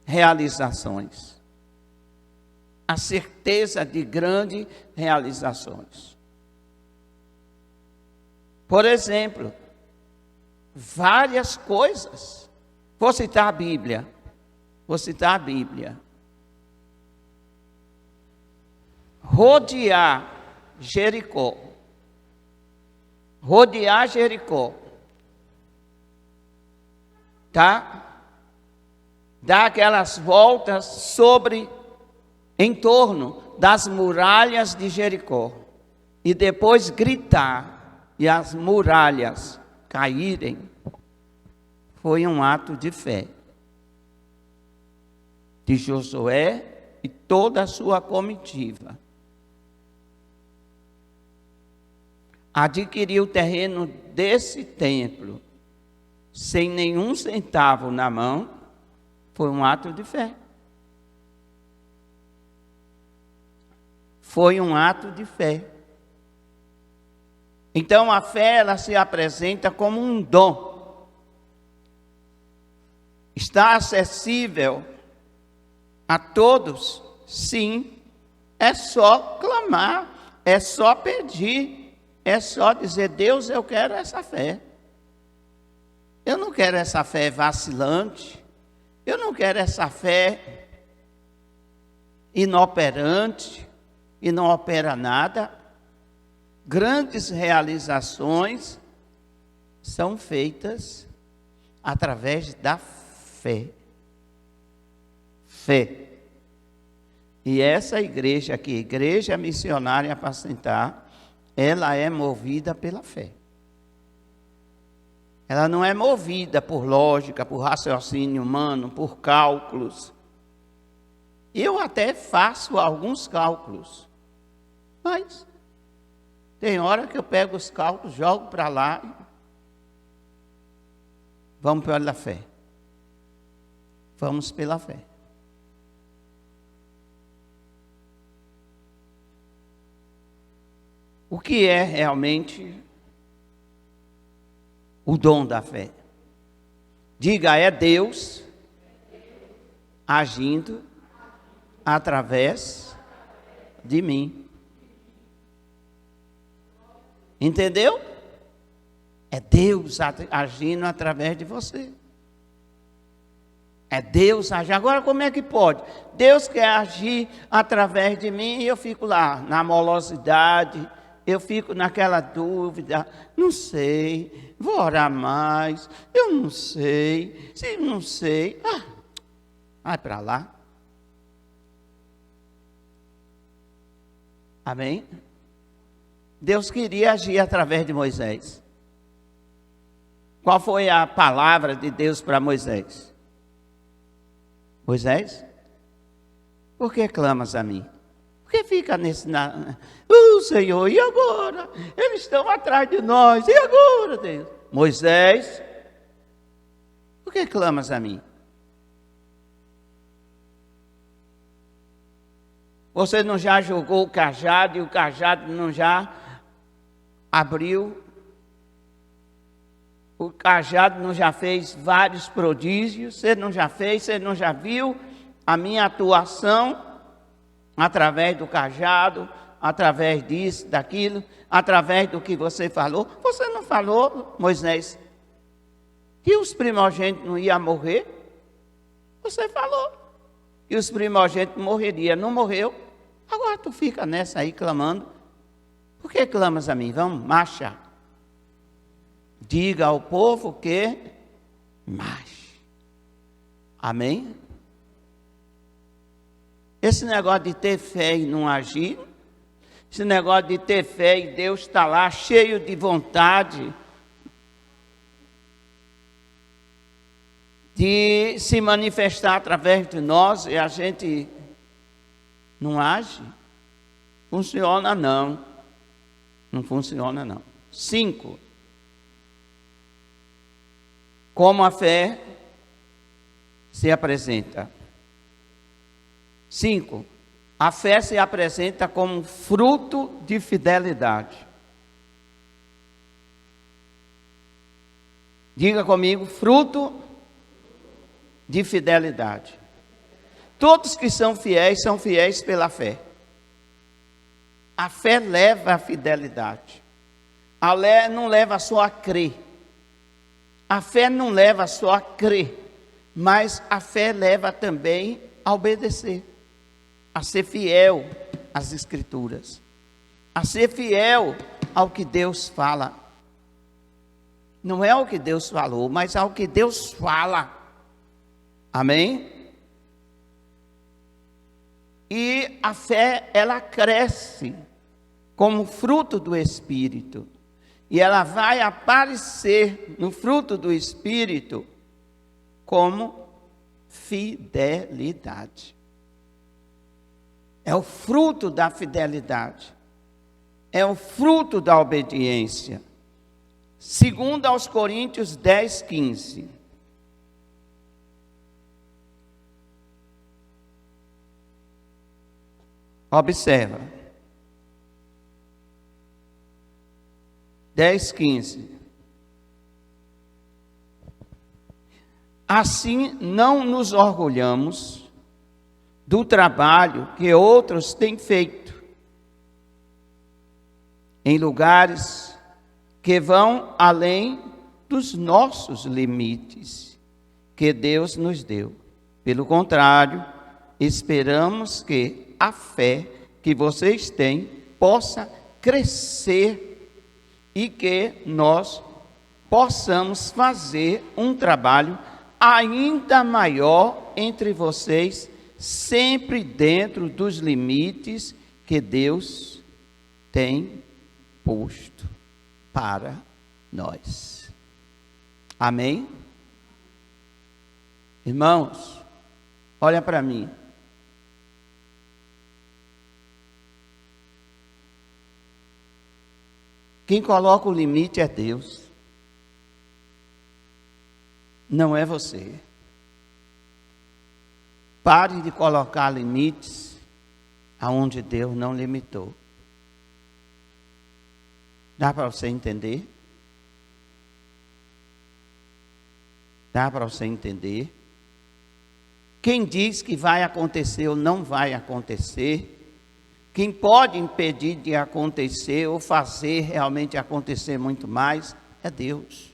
realizações. A certeza de grandes realizações. Por exemplo, várias coisas. Vou citar a Bíblia. Rodear Jericó. Tá? Dar aquelas voltas em torno das muralhas de Jericó. E depois gritar. E as muralhas caírem, foi um ato de fé de Josué e toda a sua comitiva. Adquiriu o terreno desse templo, sem nenhum centavo na mão, foi um ato de fé. Foi um ato de fé. Então a fé, ela se apresenta como um dom. Está acessível a todos? Sim. É só clamar, é só pedir, é só dizer: Deus, eu quero essa fé. Eu não quero essa fé vacilante, eu não quero essa fé inoperante, e não opera nada. Grandes realizações são feitas através da fé. Fé. E essa igreja aqui, Igreja Missionária Apacentar, ela é movida pela fé. Ela não é movida por lógica, por raciocínio humano, por cálculos. Eu até faço alguns cálculos, mas tem hora que eu pego os cálculos, jogo para lá. Vamos pela fé. Vamos pela fé. O que é realmente o dom da fé? Diga: é Deus agindo através de mim. Entendeu? É Deus agindo através de você. É Deus agindo. Agora, como é que pode? Deus quer agir através de mim e eu fico lá na morosidade, eu fico naquela dúvida. Não sei, vou orar mais. Eu não sei, se não sei. Vai para lá. Amém? Deus queria agir através de Moisés. Qual foi a palavra de Deus para Moisés? Moisés, por que clamas a mim? Por que fica nesse... Senhor, e agora? Eles estão atrás de nós. E agora, Deus? Moisés, por que clamas a mim? Você não já jogou o cajado e o cajado não já abriu? O cajado não já fez vários prodígios? Você não já fez? Você não já viu a minha atuação através do cajado, através disso, daquilo, através do que você falou? Você não falou, Moisés, que os primogênitos não iam morrer? Você falou que os primogênitos morreriam, não morreu? Agora tu fica nessa aí clamando. Por que clamas a mim? Vamos, marcha. Diga ao povo que marche. Amém? Esse negócio de ter fé e não agir, esse negócio de ter fé e Deus está lá cheio de vontade de se manifestar através de nós e a gente não age, funciona não. Não funciona não. 5. Como a fé se apresenta. 5. A fé se apresenta como fruto de fidelidade. Diga comigo, fruto de fidelidade. Todos que são fiéis pela fé. A fé leva à fidelidade. A fé não leva só a crer. A fé não leva só a crer, mas a fé leva também a obedecer, a ser fiel às Escrituras, a ser fiel ao que Deus fala. Não é o que Deus falou, mas ao que Deus fala. Amém? E a fé, ela cresce como fruto do Espírito. E ela vai aparecer no fruto do Espírito como fidelidade. É o fruto da fidelidade. É o fruto da obediência. 2 aos Coríntios 10, 15. Observa. 10, 15. Assim, não nos orgulhamos do trabalho que outros têm feito em lugares que vão além dos nossos limites que Deus nos deu. Pelo contrário, esperamos que a fé que vocês têm possa crescer e que nós possamos fazer um trabalho ainda maior entre vocês, sempre dentro dos limites que Deus tem posto para nós. Amém? Irmãos, olha para mim. Quem coloca o limite é Deus. Não é você. Pare de colocar limites aonde Deus não limitou. Dá para você entender? Dá para você entender? Quem diz que vai acontecer ou não vai acontecer, quem pode impedir de acontecer ou fazer realmente acontecer muito mais, é Deus.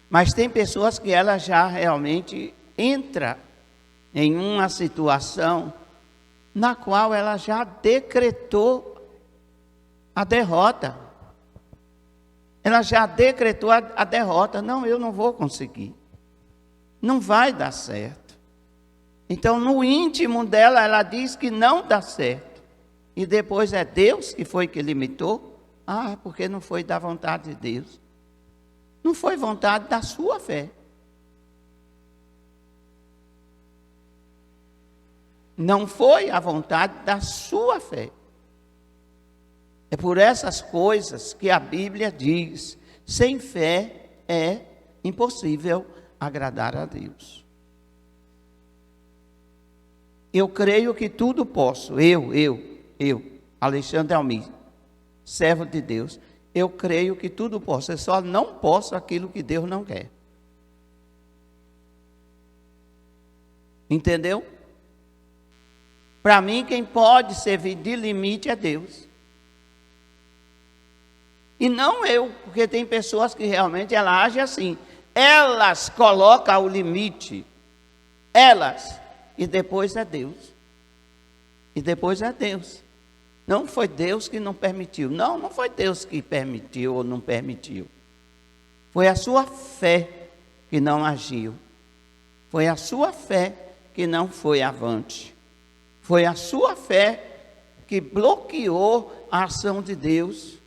Mas tem pessoas que ela já realmente entra em uma situação na qual ela já decretou a derrota. Ela já decretou a derrota. Não, eu não vou conseguir. Não vai dar certo. Então, no íntimo dela, ela diz que não dá certo. E depois é Deus que foi que limitou? Ah, porque não foi da vontade de Deus. Não foi vontade da sua fé. Não foi a vontade da sua fé. É por essas coisas que a Bíblia diz: sem fé é impossível agradar a Deus. Eu creio que tudo posso. Eu, Alexandre Almir, servo de Deus. Eu creio que tudo posso. Eu só não posso aquilo que Deus não quer. Entendeu? Para mim, quem pode servir de limite é Deus. E não eu, porque tem pessoas que realmente elas agem assim. Elas colocam o limite. Elas. E depois é Deus. E depois é Deus. Não foi Deus que não permitiu. Não, não foi Deus que permitiu ou não permitiu. Foi a sua fé que não agiu. Foi a sua fé que não foi avante. Foi a sua fé que bloqueou a ação de Deus.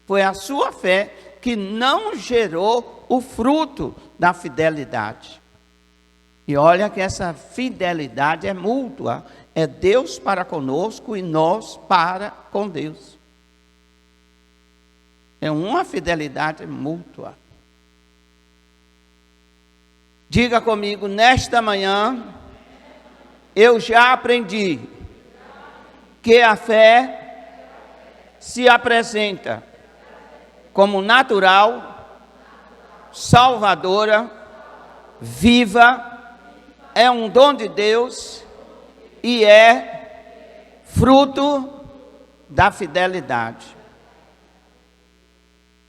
Foi a sua fé que não gerou o fruto da fidelidade. E olha que essa fidelidade é mútua. É Deus para conosco e nós para com Deus. É uma fidelidade mútua. Diga comigo, nesta manhã, eu já aprendi que a fé se apresenta como natural, salvadora, viva, é um dom de Deus e é fruto da fidelidade.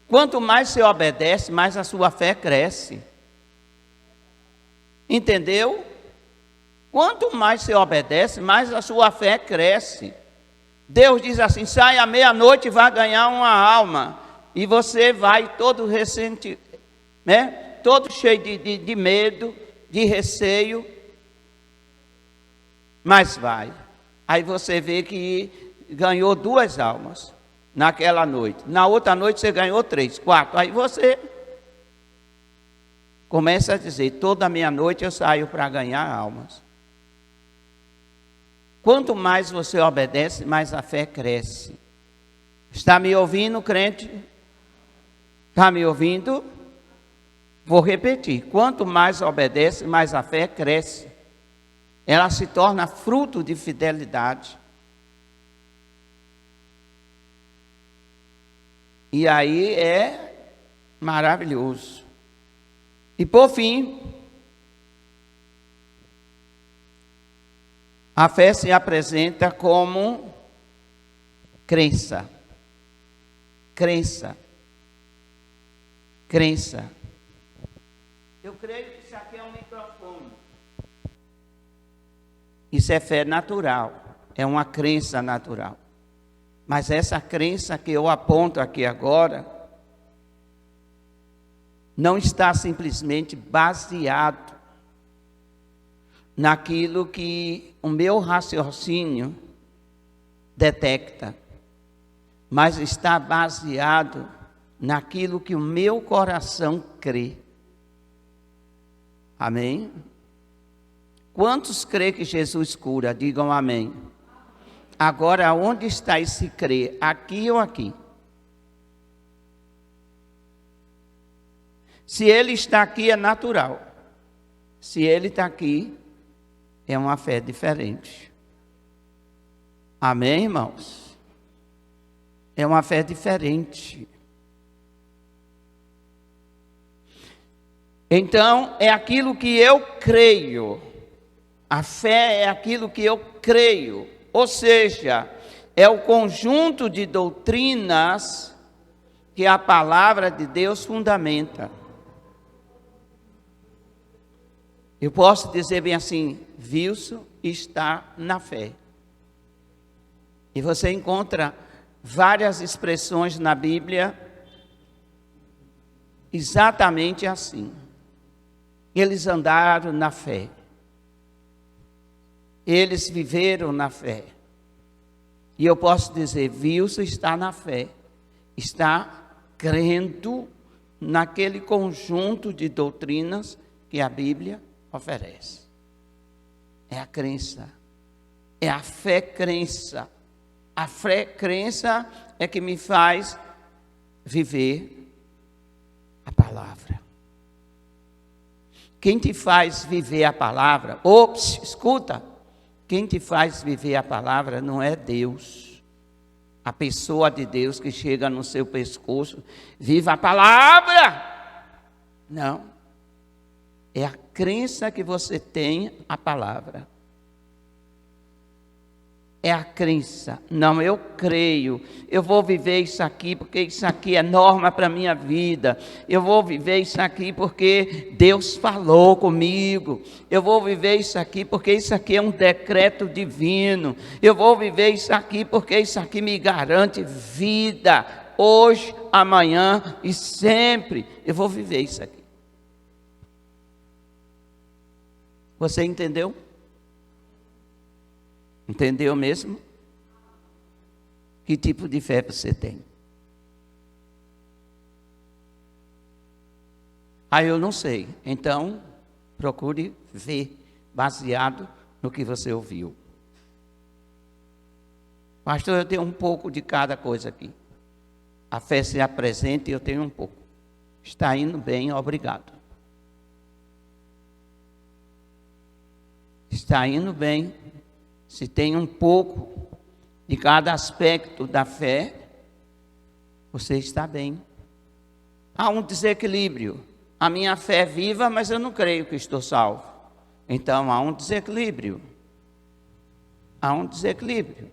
Quanto mais você obedece, mais a sua fé cresce. Entendeu? Quanto mais você obedece, mais a sua fé cresce. Deus diz assim, sai à meia-noite e vai ganhar uma alma. E você vai todo ressentido, né? Todo cheio de medo, de receio. Mas vai. Aí você vê que ganhou 2 almas naquela noite. Na outra noite você ganhou 3, 4. Aí você começa a dizer, toda meia-noite eu saio para ganhar almas. Quanto mais você obedece, mais a fé cresce. Está me ouvindo, crente? Está me ouvindo? Vou repetir. Quanto mais obedece, mais a fé cresce. Ela se torna fruto de fidelidade. E aí é maravilhoso. E por fim, a fé se apresenta como crença. Crença. Crença. Eu creio que isso aqui é um microfone. Isso é fé natural. É uma crença natural. Mas essa crença que eu aponto aqui agora não está simplesmente baseado naquilo que o meu raciocínio detecta, mas está baseado naquilo que o meu coração crê. Amém? Quantos crê que Jesus cura? Digam amém. Agora, onde está esse crer? Aqui ou aqui? Se ele está aqui, é natural. Se ele está aqui, é uma fé diferente. Amém, irmãos? É uma fé diferente. Então, é aquilo que eu creio. A fé é aquilo que eu creio. Ou seja, é o conjunto de doutrinas que a palavra de Deus fundamenta. Eu posso dizer bem assim, Wilson está na fé. E você encontra várias expressões na Bíblia exatamente assim. Eles andaram na fé. Eles viveram na fé. E eu posso dizer, Wilson está na fé. Está crendo naquele conjunto de doutrinas que a Bíblia oferece. É a crença. É a fé-crença. A fé-crença é que me faz viver a palavra. Quem te faz viver a palavra, escuta, quem te faz viver a palavra não é Deus. A pessoa de Deus que chega no seu pescoço, viva a palavra. Não. É a crença que você tem a palavra. é a crença. Não, eu creio, eu vou viver isso aqui porque isso aqui é norma para a minha vida. Eu vou viver isso aqui porque Deus falou comigo. Eu vou viver isso aqui porque isso aqui é um decreto divino. Eu vou viver isso aqui porque isso aqui me garante vida. Hoje, amanhã e sempre. Eu vou viver isso aqui. Você entendeu? Entendeu mesmo? Que tipo de fé você tem? Eu não sei. Então, procure ver, baseado no que você ouviu. Pastor, eu tenho um pouco de cada coisa aqui. A fé se apresenta e eu tenho um pouco. Está indo bem, obrigado. Está indo bem. Se tem um pouco de cada aspecto da fé, você está bem. Há um desequilíbrio. A minha fé é viva, mas eu não creio que estou salvo. Então há um desequilíbrio. Há um desequilíbrio.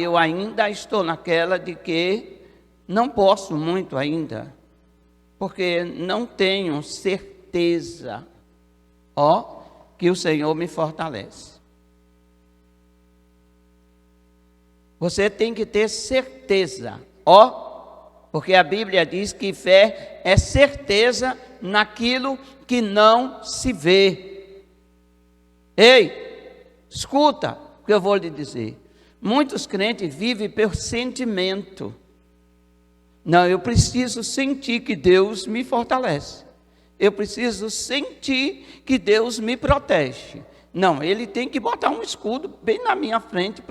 Eu ainda estou naquela de que não posso muito ainda, porque não tenho certeza, que o Senhor me fortalece. Você tem que ter certeza, porque a Bíblia diz que fé é certeza naquilo que não se vê. Ei, escuta o que eu vou lhe dizer. Muitos crentes vivem por sentimento. Não, eu preciso sentir que Deus me fortalece. Eu preciso sentir que Deus me protege. Não, ele tem que botar um escudo bem na minha frente,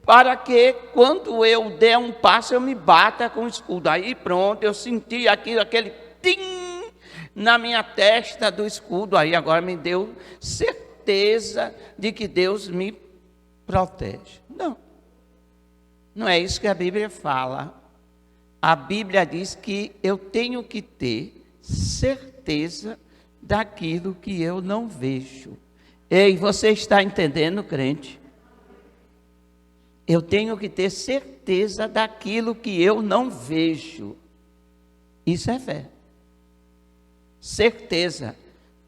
para que quando eu der um passo, eu me bata com o escudo. Aí pronto, eu senti aquele tim na minha testa do escudo. Aí agora me deu certeza de que Deus me protege. Não é isso que a Bíblia fala. A Bíblia diz que eu tenho que ter certeza daquilo que eu não vejo. Ei, você está entendendo, crente? Eu tenho que ter certeza daquilo que eu não vejo. Isso é fé. Certeza.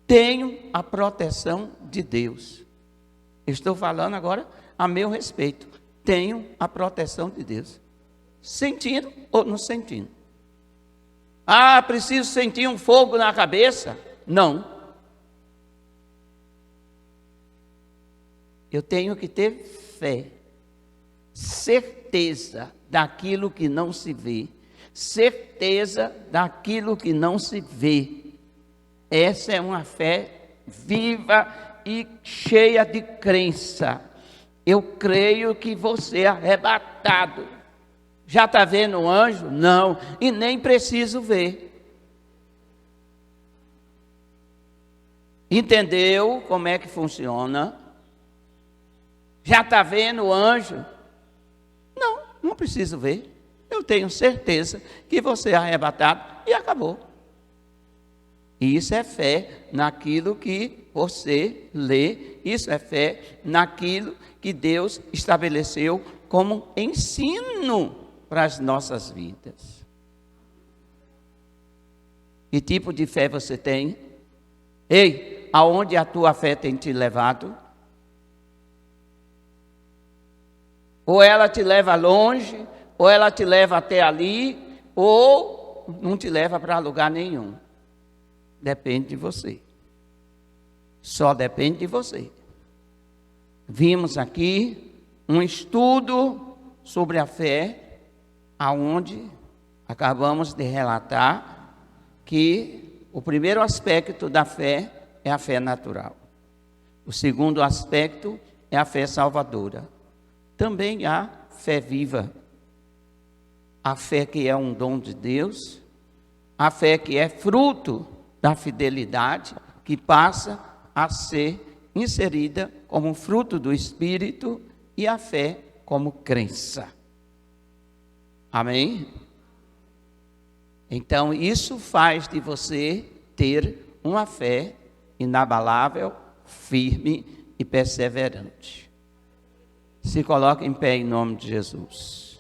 Tenho a proteção de Deus. Estou falando agora a meu respeito. Tenho a proteção de Deus. Sentindo ou não sentindo? Preciso sentir um fogo na cabeça? Não. Eu tenho que ter fé, certeza daquilo que não se vê, certeza daquilo que não se vê. Essa é uma fé viva e cheia de crença. Eu creio que você é arrebatado. Já está vendo um anjo? Não, e nem preciso ver. Entendeu como é que funciona? Já está vendo o anjo? Não preciso ver. Eu tenho certeza que você é arrebatado e acabou. E isso é fé naquilo que você lê. Isso é fé naquilo que Deus estabeleceu como ensino para as nossas vidas. Que tipo de fé você tem? Ei, aonde a tua fé tem te levado? Ou ela te leva longe, ou ela te leva até ali, ou não te leva para lugar nenhum. Depende de você. Só depende de você. Vimos aqui um estudo sobre a fé, aonde acabamos de relatar que o primeiro aspecto da fé é a fé natural. O segundo aspecto é a fé salvadora. Também há fé viva. A fé que é um dom de Deus, a fé que é fruto da fidelidade, que passa a ser inserida como fruto do Espírito, e a fé como crença. Amém? Então, isso faz de você ter uma fé inabalável, firme e perseverante. Se coloque em pé em nome de Jesus.